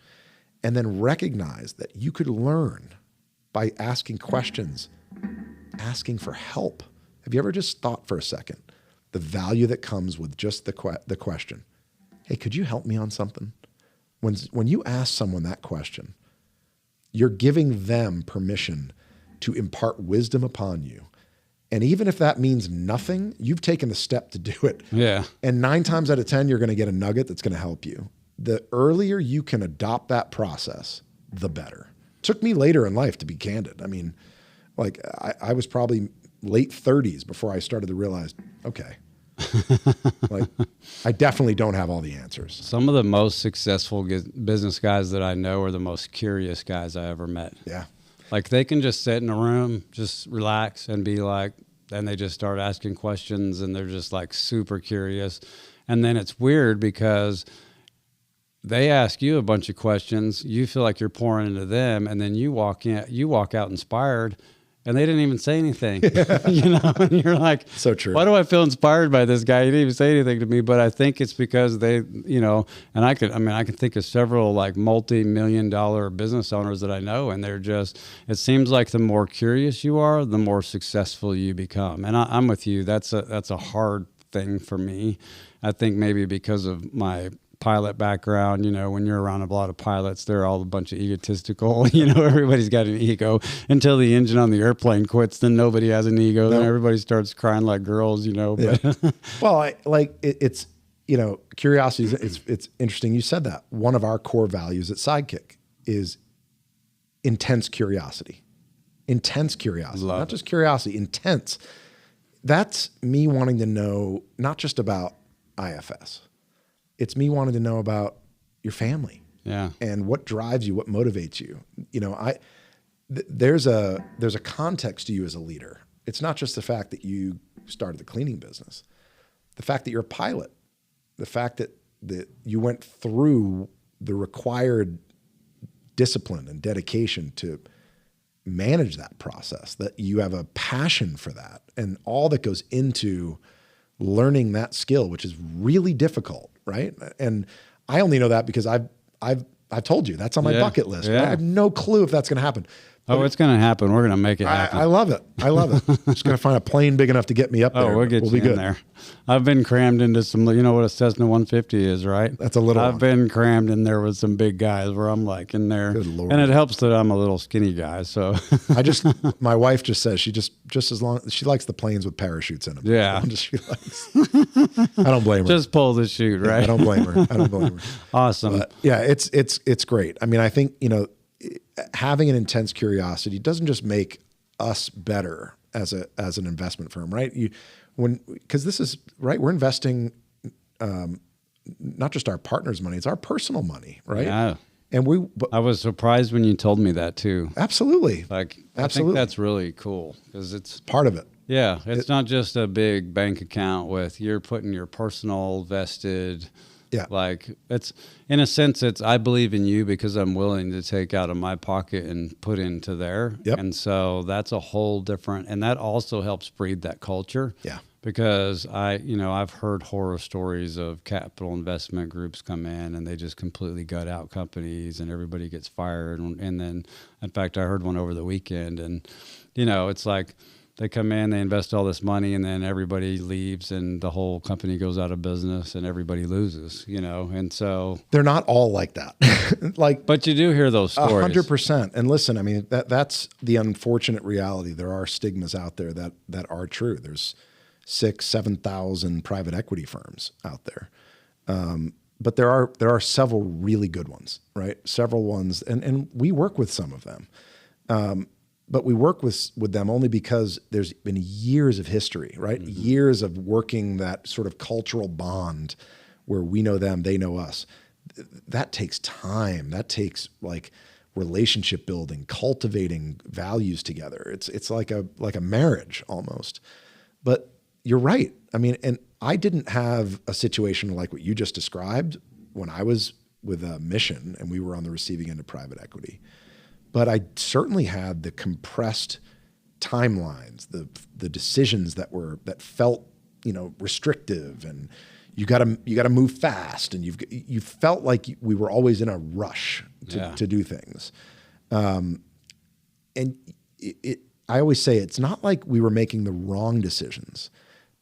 and then recognize that you could learn by asking questions, asking for help. Have you ever just thought for a second the value that comes with just the question? Hey, could you help me on something? When you ask someone that question, you're giving them permission to impart wisdom upon you. And even if that means nothing, you've taken the step to do it. Yeah. And 9 times out of 10, you're going to get a nugget that's going to help you. The earlier you can adopt that process, the better. It took me later in life to be candid. I mean, like I was probably late 30s before I started to realize, okay, like I definitely don't have all the answers. Some of the most successful business guys that I know are the most curious guys I ever met. Yeah. Like they can just sit in a room, just relax and be like, and they just start asking questions and they're just like super curious. And then it's weird because they ask you a bunch of questions, you feel like you're pouring into them, and then you walk out inspired, and they didn't even say anything. And you're like, so true. Why do I feel inspired by this guy? He didn't even say anything to me, but I think it's because they, and I can think of several like multi-million-dollar business owners that I know, and they're just, it seems like the more curious you are, the more successful you become. And I'm with you. That's a hard thing for me. I think maybe because of my pilot background, when you're around a lot of pilots, they're all a bunch of egotistical, everybody's got an ego until the engine on the airplane quits, then nobody has an ego. Then everybody starts crying like girls, but well, it's curiosity it's interesting you said that. One of our core values at Sidekick is intense curiosity. Not just curiosity, intense. That's me wanting to know not just about IFS. It's me wanting to know about your family, and what drives you, what motivates you. There's a context to you as a leader. It's not just the fact that you started the cleaning business, the fact that you're a pilot, the fact that you went through the required discipline and dedication to manage that process, that you have a passion for that, and all that goes into learning that skill, which is really difficult, right? And I only know that because I've told you that's on my bucket list. Yeah. Right? I have no clue if that's going to happen. But it's going to happen. We're going to make it happen. I love it. Just going to find a plane big enough to get me up there. We'll get you in there. I've been crammed into some, you know what a Cessna 150 is, right? That's a little I've been crammed in there with some big guys where I'm like in there. Good Lord. And it helps that I'm a little skinny guy. So my wife just says she as long she likes the planes with parachutes in them. Yeah. I don't blame her. Just pull the chute, right? I don't blame her. Awesome. But yeah, it's great. I mean, I think, having an intense curiosity doesn't just make us better as an investment firm, right? Because this is right. We're investing not just our partners' money; it's our personal money, right? Yeah. And I was surprised when you told me that too. Absolutely. Like, Absolutely. I think that's really cool because it's part of it. Yeah. It's not just a big bank account with you're putting your personal vested. Yeah. Like it's in a sense, I believe in you because I'm willing to take out of my pocket and put into there. Yep. And so that's a whole different, and that also helps breed that culture. Yeah. Because I've heard horror stories of capital investment groups come in and they just completely gut out companies and everybody gets fired. And then, in fact, I heard one over the weekend, and, it's like they come in, they invest all this money, and then everybody leaves and the whole company goes out of business and everybody loses, and so. They're not all like that. But you do hear those stories. 100%. And listen, I mean, that's the unfortunate reality. There are stigmas out there that are true. There's 6,000-7,000 private equity firms out there. But there are several really good ones, right? Several ones. And we work with some of them. But we work with them only because there's been years of history, right? Mm-hmm. Years of working that sort of cultural bond where we know them, they know us. That takes time. That takes like relationship building, cultivating values together. It's like a marriage almost. But you're right. I mean, and I didn't have a situation like what you just described when I was with a mission and we were on the receiving end of private equity. But I certainly had the compressed timelines, the decisions that felt, restrictive, and you got to move fast, and you felt like we were always in a rush to do things. And I always say it's not like we were making the wrong decisions.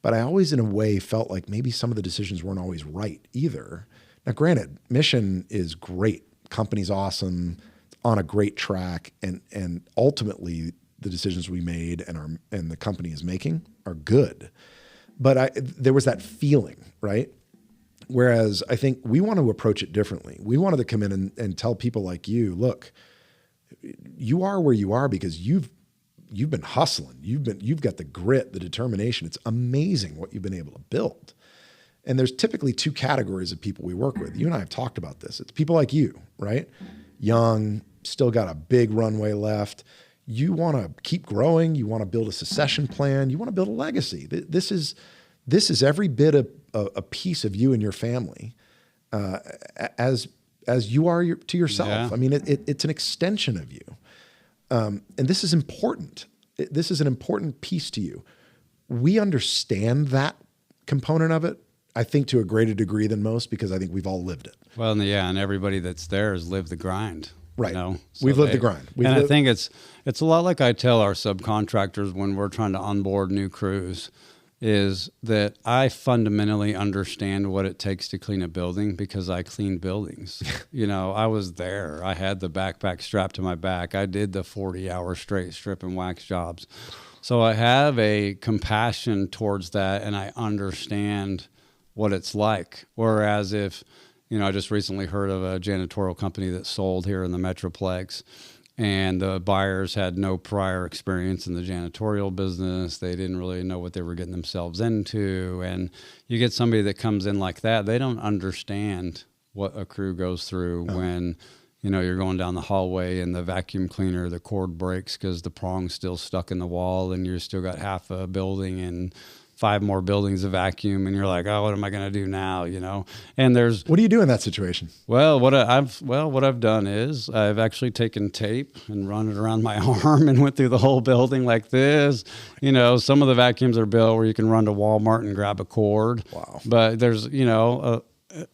But I always, in a way, felt like maybe some of the decisions weren't always right either. Now, granted, mission is great. Company's awesome, on a great track, and ultimately the decisions we made and the company is making are good. But there was that feeling, right? Whereas I think we want to approach it differently. We wanted to come in and tell people like you, look, you are where you are because you've been hustling. You've got the grit, the determination. It's amazing what you've been able to build. And there's typically two categories of people we work with. You and I have talked about this. It's people like you, right? Young, still got a big runway left. You want to keep growing. You want to build a succession plan. You want to build a legacy. This is every bit a piece of you and your family, as you are to yourself. Yeah. I mean, it's an extension of you. And this is important. This is an important piece to you. We understand that component of it, I think, to a greater degree than most, because I think we've all lived it. Well, and everybody that's there has lived the grind. Right. So we've lived the grind. I think it's a lot like I tell our subcontractors when we're trying to onboard new crews, is that I fundamentally understand what it takes to clean a building because I clean buildings. I was there. I had the backpack strapped to my back. I did the 40-hour straight strip and wax jobs. So I have a compassion towards that, and I understand what it's like. Whereas if, I just recently heard of a janitorial company that sold here in the Metroplex, and the buyers had no prior experience in the janitorial business. They didn't really know what they were getting themselves into. And you get somebody that comes in like that, they don't understand what a crew goes through when, you're going down the hallway and the vacuum cleaner, the cord breaks because the prong's still stuck in the wall and you've still got half a building and 5 more buildings of vacuum, and you're like, oh, what am I going to do now? And what do you do in that situation? Well, what I've done is I've actually taken tape and run it around my arm and went through the whole building like this. Some of the vacuums are built where you can run to Walmart and grab a cord. Wow. But there's,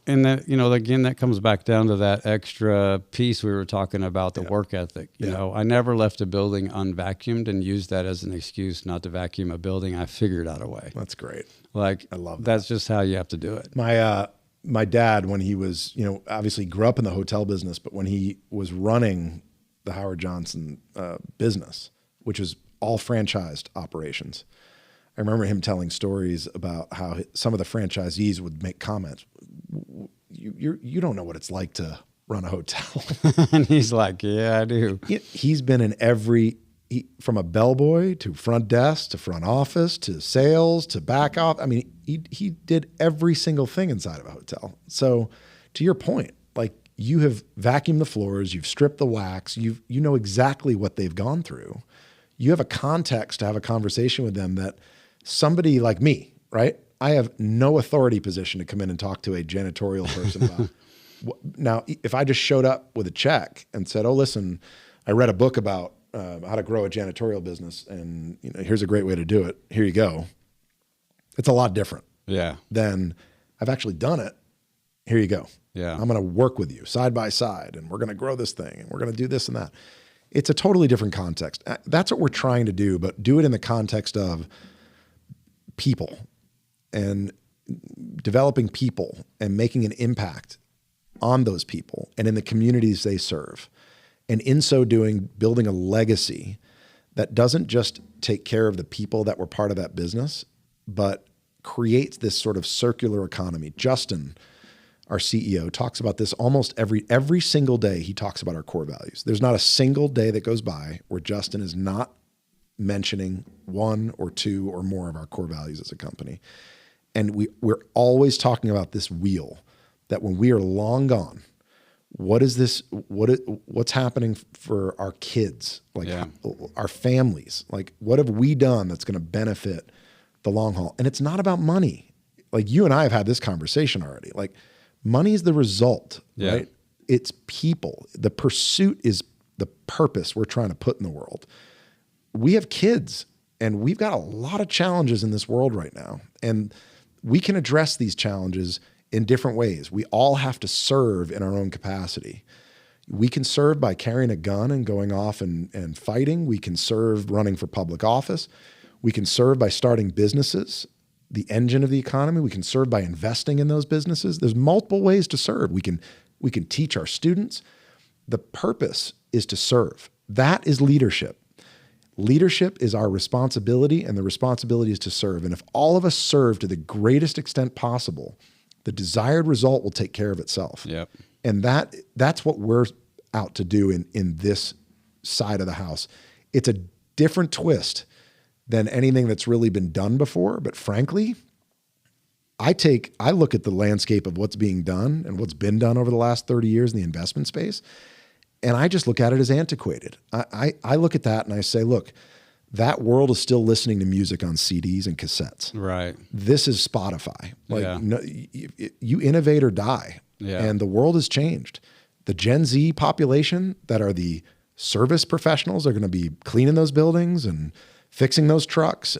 and that, again, that comes back down to that extra piece we were talking about, the work ethic. I never left a building unvacuumed and used that as an excuse not to vacuum a building. I figured out a way. That's great. I love that. That's just how you have to do it. My dad, when he was, obviously grew up in the hotel business, but when he was running the Howard Johnson business, which was all franchised operations, I remember him telling stories about how some of the franchisees would make comments. You don't know what it's like to run a hotel. And he's like, yeah, I do. He's been in from a bellboy to front desk to front office to sales to back off. I mean, he did every single thing inside of a hotel. So to your point, like you have vacuumed the floors, you've stripped the wax, you know exactly what they've gone through. You have a context to have a conversation with them that somebody like me, right? I have no authority position to come in and talk to a janitorial person about. Now, if I just showed up with a check and said, oh, listen, I read a book about how to grow a janitorial business, and here's a great way to do it. Here you go. It's a lot different. Yeah. Than I've actually done it. Here you go. Yeah. I'm going to work with you side by side, and we're going to grow this thing, and we're going to do this and that. It's a totally different context. That's what we're trying to do, but do it in the context of people and developing people and making an impact on those people and in the communities they serve. And in so doing, building a legacy that doesn't just take care of the people that were part of that business, but creates this sort of circular economy. Justin, our CEO, talks about this almost every single day. He talks about our core values. There's not a single day that goes by where Justin is not mentioning one or two or more of our core values as a company. And we're always talking about this wheel that when we are long gone, what's happening for our kids, like our families, like what have we done that's going to benefit the long haul? And it's not about money. Like you and I have had this conversation already. Like money is the result, right? It's people. The pursuit is the purpose we're trying to put in the world. We have kids and we've got a lot of challenges in this world right now. And we can address these challenges in different ways. We all have to serve in our own capacity. We can serve by carrying a gun and going off and fighting. We can serve running for public office. We can serve by starting businesses, the engine of the economy. We can serve by investing in those businesses. There's multiple ways to serve. We can teach our students. The purpose is to serve. That is leadership. Leadership is our responsibility, and the responsibility is to serve. And if all of us serve to the greatest extent possible, the desired result will take care of itself. Yep. And that's what we're out to do in this side of the house. It's a different twist than anything that's really been done before. But frankly, I look at the landscape of what's being done and what's been done over the last 30 years in the investment space, and I just look at it as antiquated. I look at that and I say, look, that world is still listening to music on CDs and cassettes. Right. This is Spotify. No, you innovate or die. Yeah. And the world has changed. The Gen Z population that are the service professionals are going to be cleaning those buildings and fixing those trucks.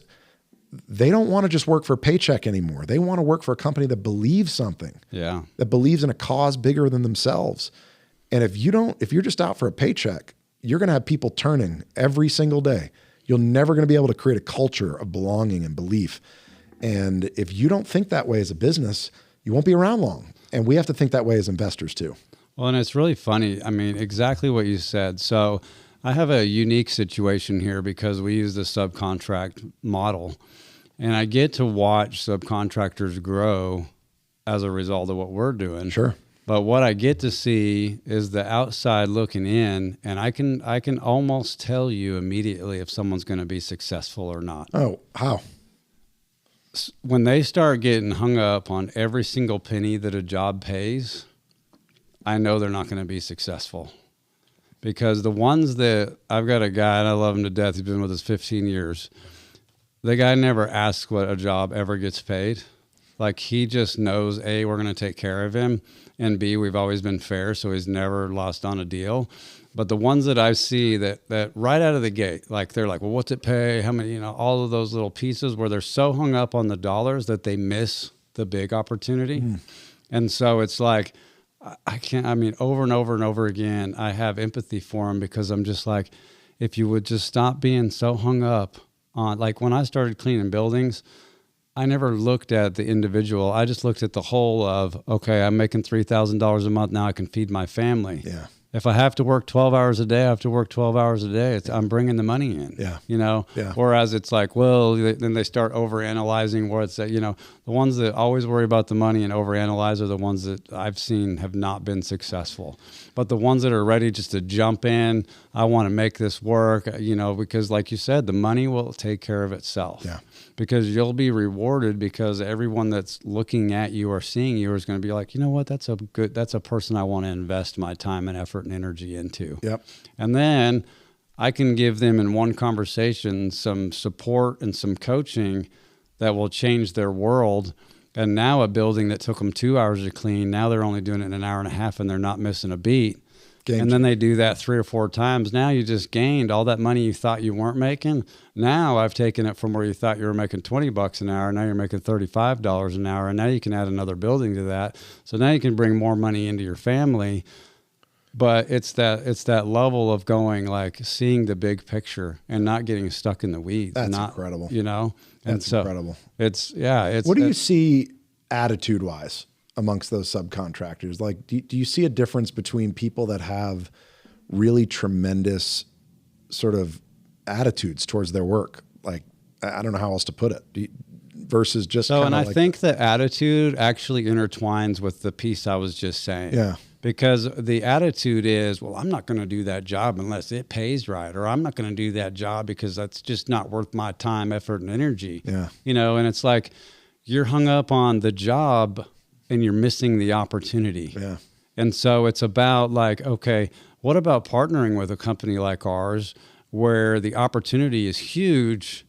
They don't want to just work for a paycheck anymore. They want to work for a company that believes something. Yeah. That believes in a cause bigger than themselves. And if you're just out for a paycheck, you're going to have people turning every single day. You're never going to be able to create a culture of belonging and belief. And if you don't think that way as a business, you won't be around long. And we have to think that way as investors too. Well, and it's really funny. I mean, exactly what you said. So I have a unique situation here because we use the subcontract model, and I get to watch subcontractors grow as a result of what we're doing. Sure. But what I get to see is the outside looking in, and I can almost tell you immediately if someone's going to be successful or not. Oh, how? When they start getting hung up on every single penny that a job pays, I know they're not going to be successful. Because the ones that, I've got a guy and I love him to death. He's been with us 15 years. The guy never asks what a job ever gets paid. Like he just knows, A, we're going to take care of him, and B, we've always been fair, so he's never lost on a deal. But the ones that I see that right out of the gate, like they're like, well, what's it pay? How many, all of those little pieces where they're so hung up on the dollars that they miss the big opportunity. And so it's like, over and over and over again, I have empathy for them because I'm just like, if you would just stop being so hung up on, like when I started cleaning buildings, I never looked at the individual. I just looked at the whole of, okay, I'm making $3,000 a month. Now I can feed my family. Yeah. If I have to work 12 hours a day, I have to work 12 hours a day. I'm bringing the money in, you know? Yeah. Whereas it's like, well, then they start overanalyzing where it's that, you know, the ones that always worry about the money and overanalyze are the ones that I've seen have not been successful. But the ones that are ready just to jump in, I want to make this work, you know, because like you said, the money will take care of itself. Yeah. Because you'll be rewarded because everyone that's looking at you or seeing you is going to be like, you know what, that's a person I want to invest my time and effort and energy into. Yep. And then I can give them in one conversation some support and some coaching that will change their world. And now a building that took them 2 hours to clean, now they're only doing it in an hour and a half and they're not missing a beat. And then they do that 3 or 4 times. Now you just gained all that money you thought you weren't making. Now I've taken it from where you thought you were making $20 an hour. Now you're making $35 an hour. And now you can add another building to that. So now you can bring more money into your family. But it's that level of going, like, seeing the big picture and not getting stuck in the weeds. That's incredible. You know? That's incredible. What do you see attitude-wise amongst those subcontractors? Like, do you see a difference between people that have really tremendous sort of attitudes towards their work? Like, I don't know how else to put it, versus just so, and I think the attitude actually intertwines with the piece I was just saying. Yeah. Because the attitude is, well, I'm not going to do that job unless it pays right, or I'm not going to do that job because that's just not worth my time, effort, and energy. Yeah. You know, and it's like you're hung up on the job and you're missing the opportunity. Yeah. And so it's about like, okay, what about partnering with a company like ours where the opportunity is huge?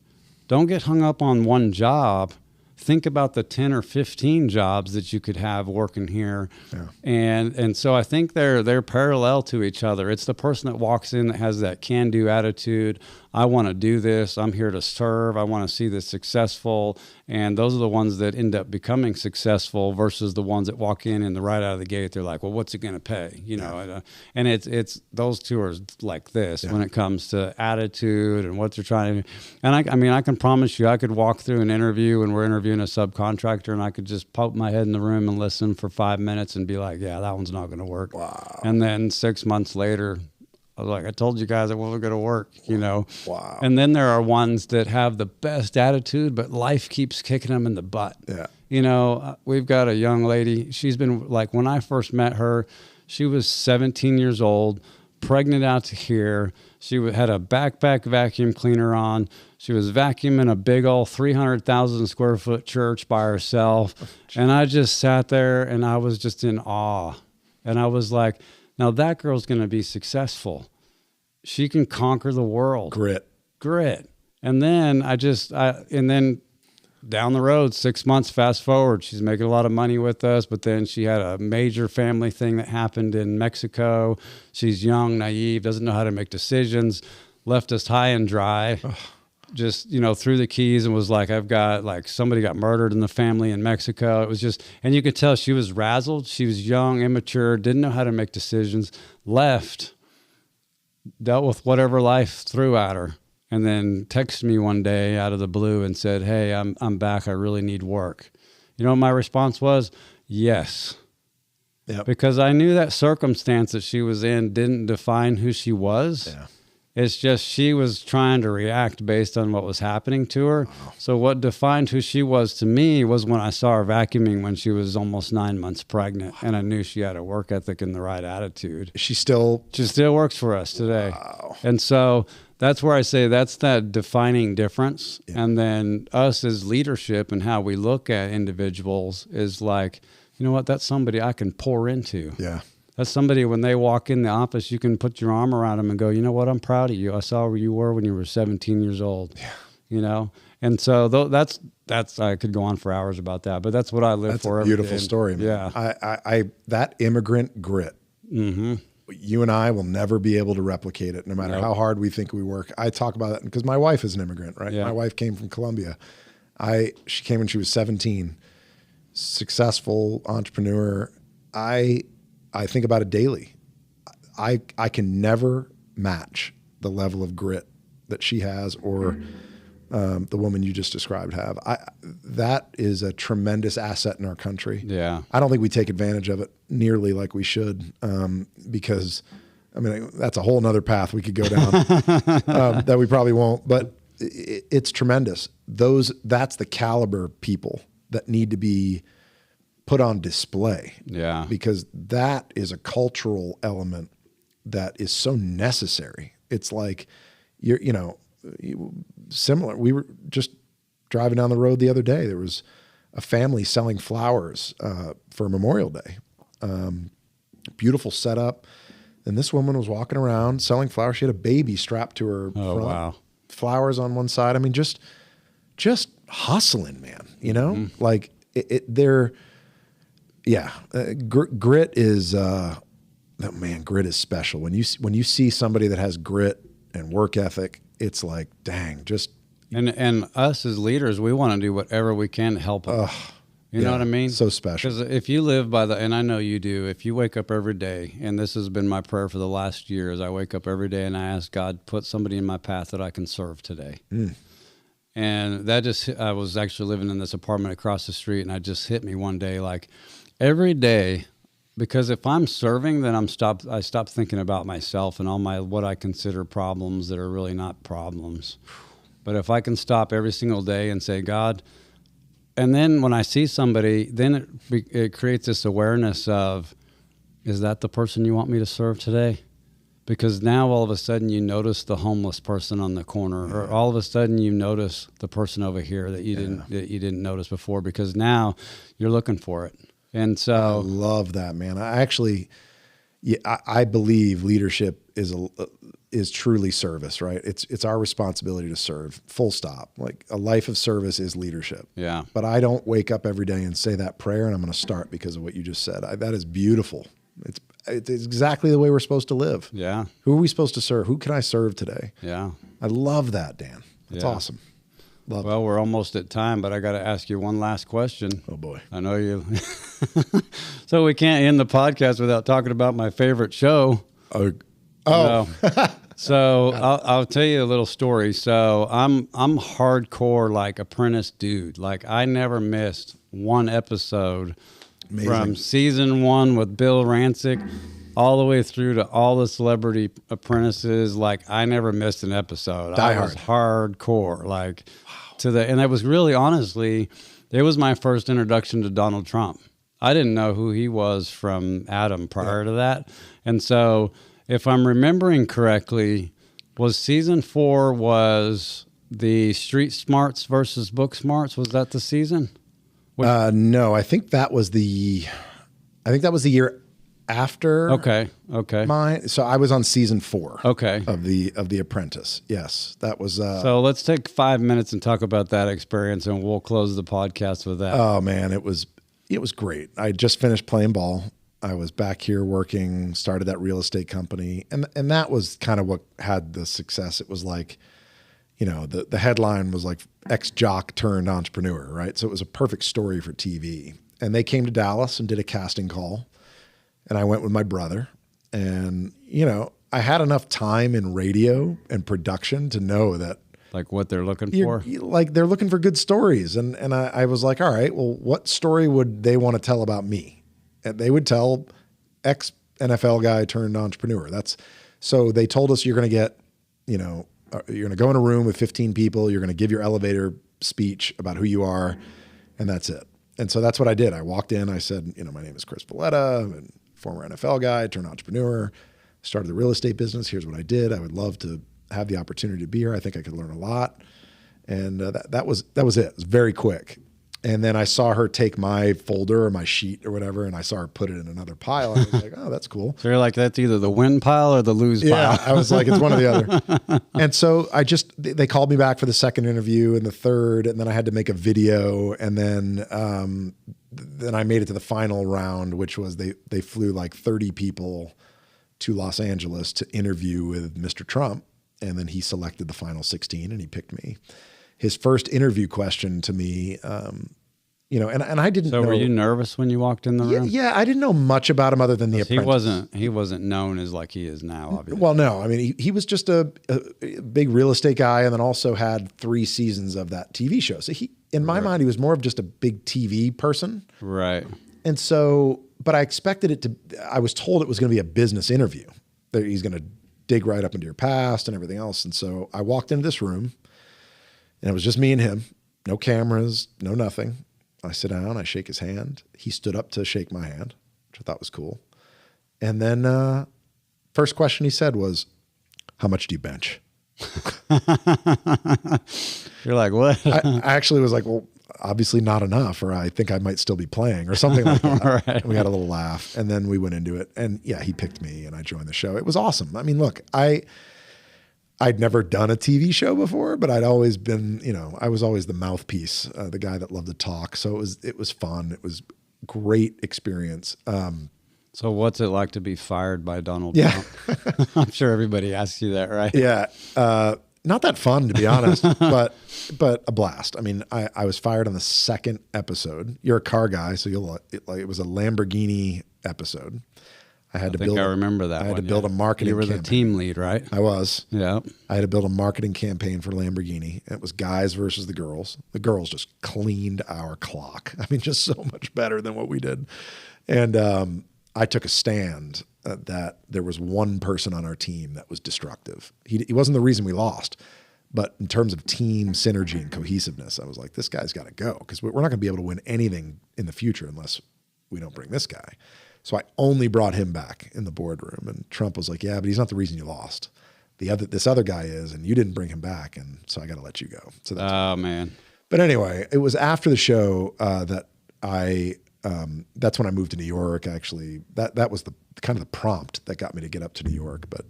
Don't get hung up on one job. Think about the 10 or 15 jobs that you could have working here. Yeah. And so I think they're parallel to each other. It's the person that walks in that has that can-do attitude. I want to do this. I'm here to serve. I want to see this successful. And those are the ones that end up becoming successful versus the ones that walk in and right out of the gate, they're like, well, what's it going to pay? You know, and it's those two are like this when it comes to attitude and what they're trying to do. And I mean, I can promise you, I could walk through an interview and we're interviewing a subcontractor and I could just poke my head in the room and listen for 5 minutes and be like, yeah, that one's not going to work. Wow. And then 6 months later, I was like, I told you guys it wasn't going to work, you know. Wow. And then there are ones that have the best attitude, but life keeps kicking them in the butt. Yeah. You know, we've got a young lady. She's been like, when I first met her, she was 17 years old, pregnant out to here. She had a backpack vacuum cleaner on. She was vacuuming a big old 300,000 square foot church by herself. And I just sat there and I was just in awe. And I was like, now that girl's going to be successful. She can conquer the world. Grit. And then and then down the road, 6 months, fast forward, she's making a lot of money with us, but then she had a major family thing that happened in Mexico. She's young, naive, doesn't know how to make decisions, left us high and dry. Just, you know, threw the keys and was like, I've got, like, somebody got murdered in the family in Mexico. It was just, and you could tell she was razzled. She was young, immature, didn't know how to make decisions, left, dealt with whatever life threw at her, and then texted me one day out of the blue and said, hey, I'm back. I really need work. You know what my response was? Yes. Yep. Because I knew that circumstance that she was in didn't define who she was. Yeah. It's just she was trying to react based on what was happening to her. Wow. So what defined who she was to me was when I saw her vacuuming when she was almost 9 months pregnant, and I knew she had a work ethic and the right attitude. She still works for us today. Wow. And so that's where I say that's that defining difference. Yeah. And then us as leadership and how we look at individuals is like, you know what, that's somebody I can pour into. Yeah. That's somebody, when they walk in the office, you can put your arm around them and go, you know what, I'm proud of you. I saw where you were when you were 17 years old. Yeah. You know? And so that's I could go on for hours about that, but that's what I live for. That's a beautiful story, man. Yeah. I that immigrant grit, you and I will never be able to replicate it, no matter how hard we think we work. I talk about it because my wife is an immigrant, right? Yeah. My wife came from Colombia. She came when she was 17, successful entrepreneur. I think about it daily. I can never match the level of grit that she has or the woman you just described have. That is a tremendous asset in our country. Yeah. I don't think we take advantage of it nearly like we should because I mean, that's a whole nother path we could go down that we probably won't, but it's tremendous. That's the caliber people that need to be put on display. Yeah. Because that is a cultural element that is so necessary. It's like, similar. We were just driving down the road the other day. There was a family selling flowers for Memorial Day. Beautiful setup. And this woman was walking around selling flowers. She had a baby strapped to her front. Wow. Flowers on one side. I mean, just hustling, man. Like grit is grit is special. When you see somebody that has grit and work ethic, it's like, dang, just. And us as leaders, we want to do whatever we can to help them. You know what I mean? So special. Because if you live by and I know you do, if you wake up every day, and this has been my prayer for the last year, is I wake up every day and I ask God, put somebody in my path that I can serve today. And I was actually living in this apartment across the street, and it just hit me one day, like every day, because if I'm serving, then I stop thinking about myself and all what I consider problems that are really not problems. But if I can stop every single day and say, God, and then when I see somebody, then it creates this awareness of, is that the person you want me to serve today? Because now all of a sudden you notice the homeless person on the corner, or all of a sudden you notice the person over here that you didn't notice before, because now you're looking for it. And so I love that, man. I believe leadership is truly service, right? It's our responsibility to serve, full stop. Like a life of service is leadership. Yeah. But I don't wake up every day and say that prayer, and I'm going to start because of what you just said. That is beautiful. It's exactly the way we're supposed to live. Yeah. Who are we supposed to serve? Who can I serve today? Yeah. I love that, Dan. That's awesome. Well, we're almost at time, but I got to ask you one last question. Oh boy. I know you. So we can't end the podcast without talking about my favorite show. So I'll tell you a little story. So I'm hardcore, like apprentice dude. Like I never missed one episode. Amazing. From season 1 with Bill Rancic all the way through to all the celebrity apprentices. Like I never missed an episode. I was hardcore, like and it was really, honestly, it was my first introduction to Donald Trump. I didn't know who he was from Adam prior to that. And so if I'm remembering correctly, was season 4 was the Street Smarts versus Book Smarts? Was that the season? No, I think that was the year after. Okay. Mine. So I was on season 4. Okay. Of the Apprentice. Yes, that was. So let's take 5 minutes and talk about that experience, and we'll close the podcast with that. Oh man, it was great. I just finished playing ball. I was back here working, started that real estate company, and that was kind of what had the success. It was like, the headline was like ex-jock turned entrepreneur, right? So it was a perfect story for TV. And they came to Dallas and did a casting call. And I went with my brother. And, I had enough time in radio and production to know that. Like what they're looking for? Like they're looking for good stories. And I was like, all right, well, what story would they want to tell about me? And they would tell ex-NFL guy turned entrepreneur. So they told us you're going to get, you're going to go in a room with 15 people. You're going to give your elevator speech about who you are, and that's it. And so that's what I did. I walked in. I said, my name is Chris Valletta. I'm a former NFL guy, turned entrepreneur, started the real estate business. Here's what I did. I would love to have the opportunity to be here. I think I could learn a lot. And that was it. It was very quick. And then I saw her take my folder or my sheet or whatever, and I saw her put it in another pile. I was like, oh, that's cool. So you're like, that's either the win pile or the lose pile. Yeah, I was like, it's one or the other. And so they called me back for the second interview and the third, and then I had to make a video. And then I made it to the final round, which was they flew like 30 people to Los Angeles to interview with Mr. Trump. And then he selected the final 16 and he picked me. His first interview question to me, and I didn't know. So were you nervous when you walked in the room? Yeah, I didn't know much about him other than The Apprentice. He wasn't known as like he is now, obviously. Well, no. I mean, he was just a big real estate guy, and then also had 3 seasons of that TV show. So in my mind, he was more of just a big TV person. Right. And so, but I expected I was told it was going to be a business interview. he's going to dig right up into your past and everything else. And so I walked into this room and it was just me and him, no cameras, no nothing. I sit down, I shake his hand. He stood up to shake my hand, which I thought was cool. And then first question he said was, how much do you bench? You're like, what? I actually was like, well, obviously not enough, or I think I might still be playing or something like that. Right. We had a little laugh and then we went into it, and yeah, he picked me and I joined the show. It was awesome. I mean, look, I'd never done a TV show before, but I'd always been, I was always the mouthpiece, the guy that loved to talk. So it was fun. It was great experience. So what's it like to be fired by Donald Trump? I'm sure everybody asks you that, right? Yeah. Not that fun, to be honest, but a blast. I mean, I was fired on the second episode. You're a car guy, so it was a Lamborghini episode. I remember that. I had to build a marketing campaign. You were the team lead, right? I was. Yeah. I had to build a marketing campaign for Lamborghini. It was guys versus the girls. The girls just cleaned our clock. I mean, just so much better than what we did. And I took a stand that there was one person on our team that was destructive. He wasn't the reason we lost, but in terms of team synergy and cohesiveness, I was like, this guy's got to go, because we're not going to be able to win anything in the future unless we don't bring this guy. So I only brought him back in the boardroom, and Trump was like, yeah, but he's not the reason you lost. This other guy is, and you didn't bring him back, and so I got to let you go. So that's man. But anyway, it was after the show that that's when I moved to New York. Actually, that was the kind of the prompt that got me to get up to New York. But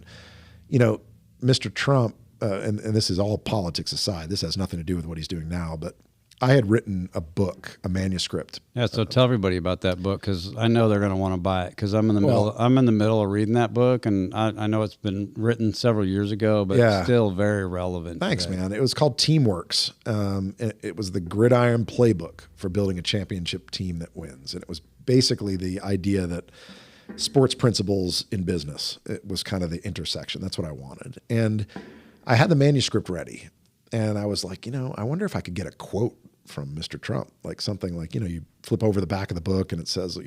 Mr. Trump, and this is all politics aside, this has nothing to do with what he's doing now, but I had written a book, a manuscript. Yeah, so tell everybody about that book, because I know they're going to want to buy it, because I'm in the middle. I'm in the middle of reading that book, and I know it's been written several years ago, but it's still very relevant. Thanks, today. man. It was called Teamworks. It was the gridiron playbook for building a championship team that wins, and it was basically the idea that sports principles in business. It was kind of the intersection. That's what I wanted, and I had the manuscript ready, and I was like, I wonder if I could get a quote from Mr. Trump, like something like, you flip over the back of the book and it says,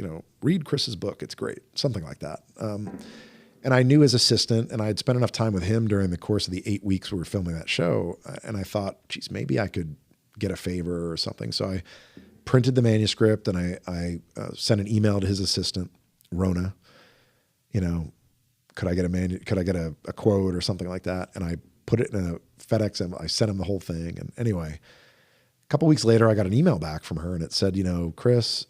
read Chris's book. It's great. Something like that. And I knew his assistant, and I had spent enough time with him during the course of the 8 weeks we were filming that show. And I thought, geez, maybe I could get a favor or something. So I printed the manuscript and I sent an email to his assistant, Rona, could I get a quote or something like that? And I put it in a FedEx and I sent him the whole thing. And anyway, a couple weeks later, I got an email back from her, and it said, Chris,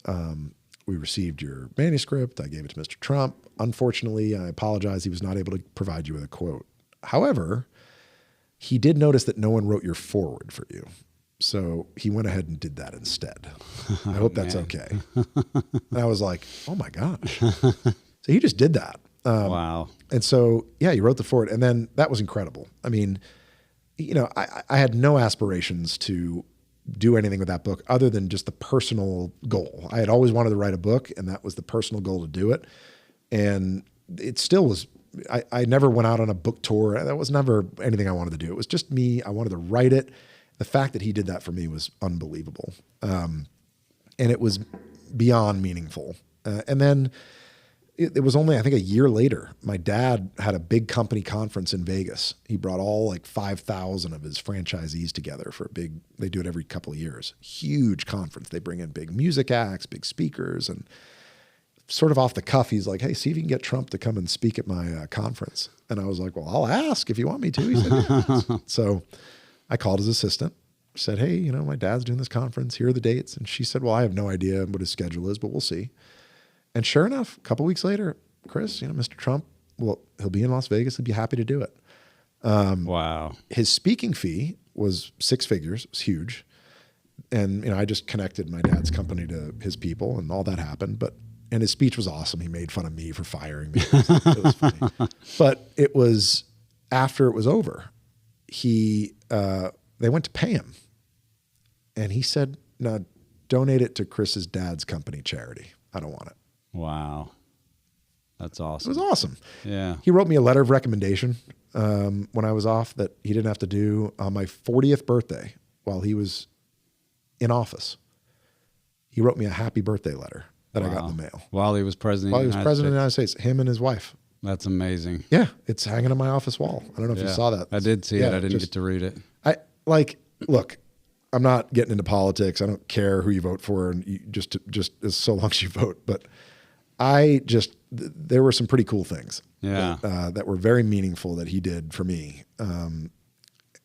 we received your manuscript. I gave it to Mr. Trump. Unfortunately, I apologize. He was not able to provide you with a quote. However, he did notice that no one wrote your foreword for you. So he went ahead and did that instead. I hope that's okay. And I was like, oh my gosh. So he just did that. Wow. And so, he wrote the foreword, and then that was incredible. I mean, I had no aspirations to do anything with that book other than just the personal goal. I had always wanted to write a book, and that was the personal goal to do it. And it still was, I never went out on a book tour. That was never anything I wanted to do. It was just me. I wanted to write it. The fact that he did that for me was unbelievable. And it was beyond meaningful. And then it was only, I think, a year later, my dad had a big company conference in Vegas. He brought all like 5,000 of his franchisees together for they do it every couple of years. Huge conference. They bring in big music acts, big speakers, and sort of off the cuff, he's like, hey, see if you can get Trump to come and speak at my conference. And I was like, well, I'll ask if you want me to. He said, yeah. So I called his assistant, said, hey, my dad's doing this conference. Here are the dates. And she said, well, I have no idea what his schedule is, but we'll see. And sure enough, a couple weeks later, Chris, Mr. Trump, well, he'll be in Las Vegas. He'd be happy to do it. Wow. His speaking fee was 6 figures. It was huge. And, I just connected my dad's company to his people, and all that happened. And his speech was awesome. He made fun of me for firing me. It was funny. But it was after it was over, they went to pay him. And he said, no, donate it to Chris's dad's company charity. I don't want it. Wow. That's awesome. It was awesome. Yeah. He wrote me a letter of recommendation when I was off that he didn't have to do on my 40th birthday while he was in office. He wrote me a happy birthday letter that I got in the mail. While he was president of the United States. Him and his wife. That's amazing. Yeah, it's hanging on my office wall. I don't know if you saw that. I did see it. I didn't get to read it. Look, I'm not getting into politics. I don't care who you vote for, and you just as so long as you vote. But there were some pretty cool things. Yeah. That were very meaningful that he did for me.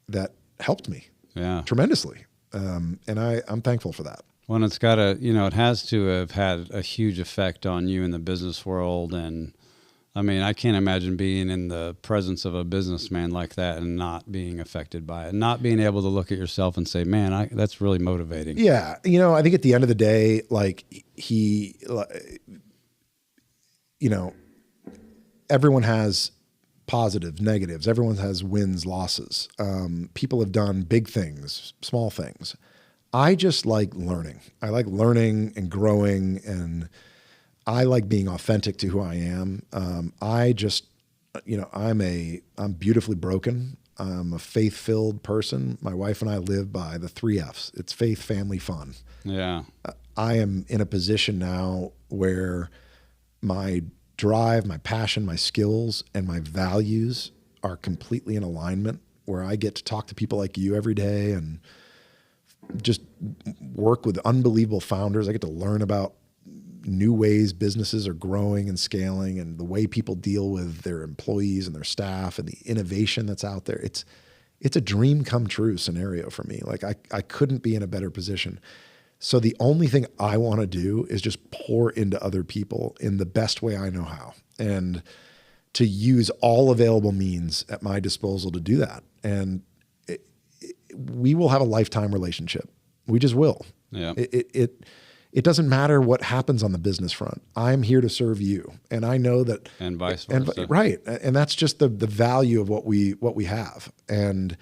That helped me. Yeah. Tremendously. And I'm thankful for that. Well, it's got it has to have had a huge effect on you in the business world. And I mean, I can't imagine being in the presence of a businessman like that and not being affected by it, not being able to look at yourself and say, man, that's really motivating. Yeah. I think at the end of the day, everyone has positives, negatives. Everyone has wins, losses. People have done big things, small things. I just like learning. I like learning and growing, and I like being authentic to who I am. I'm beautifully broken. I'm a faith-filled person. My wife and I live by the 3 F's. It's faith, family, fun. Yeah. I am in a position now where my drive, my passion, my skills, and my values are completely in alignment, where I get to talk to people like you every day and just work with unbelievable founders. I get to learn about new ways businesses are growing and scaling, and the way people deal with their employees and their staff, and the innovation that's out there. It's a dream come true scenario for me. I couldn't be in a better position. So the only thing I want to do is just pour into other people in the best way I know how, and to use all available means at my disposal to do that. And we will have a lifetime relationship. We just will. Yeah. It doesn't matter what happens on the business front. I'm here to serve you, and I know that. And vice versa. Right, and that's just the value of what we have. And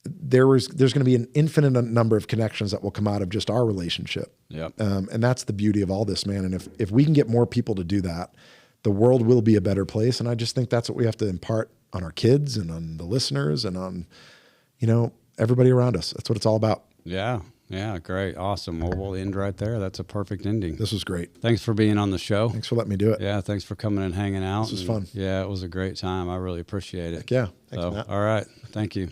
there's going to be an infinite number of connections that will come out of just our relationship. Yep. And that's the beauty of all this, man. And if we can get more people to do that, the world will be a better place. And I just think that's what we have to impart on our kids and on the listeners and on, everybody around us. That's what it's all about. Yeah. Yeah. Great. Awesome. Well, we'll end right there. That's a perfect ending. This was great. Thanks for being on the show. Thanks for letting me do it. Yeah. Thanks for coming and hanging out. This was fun. Yeah. It was a great time. I really appreciate it. Heck yeah. Thanks, Matt. All right. Thank you.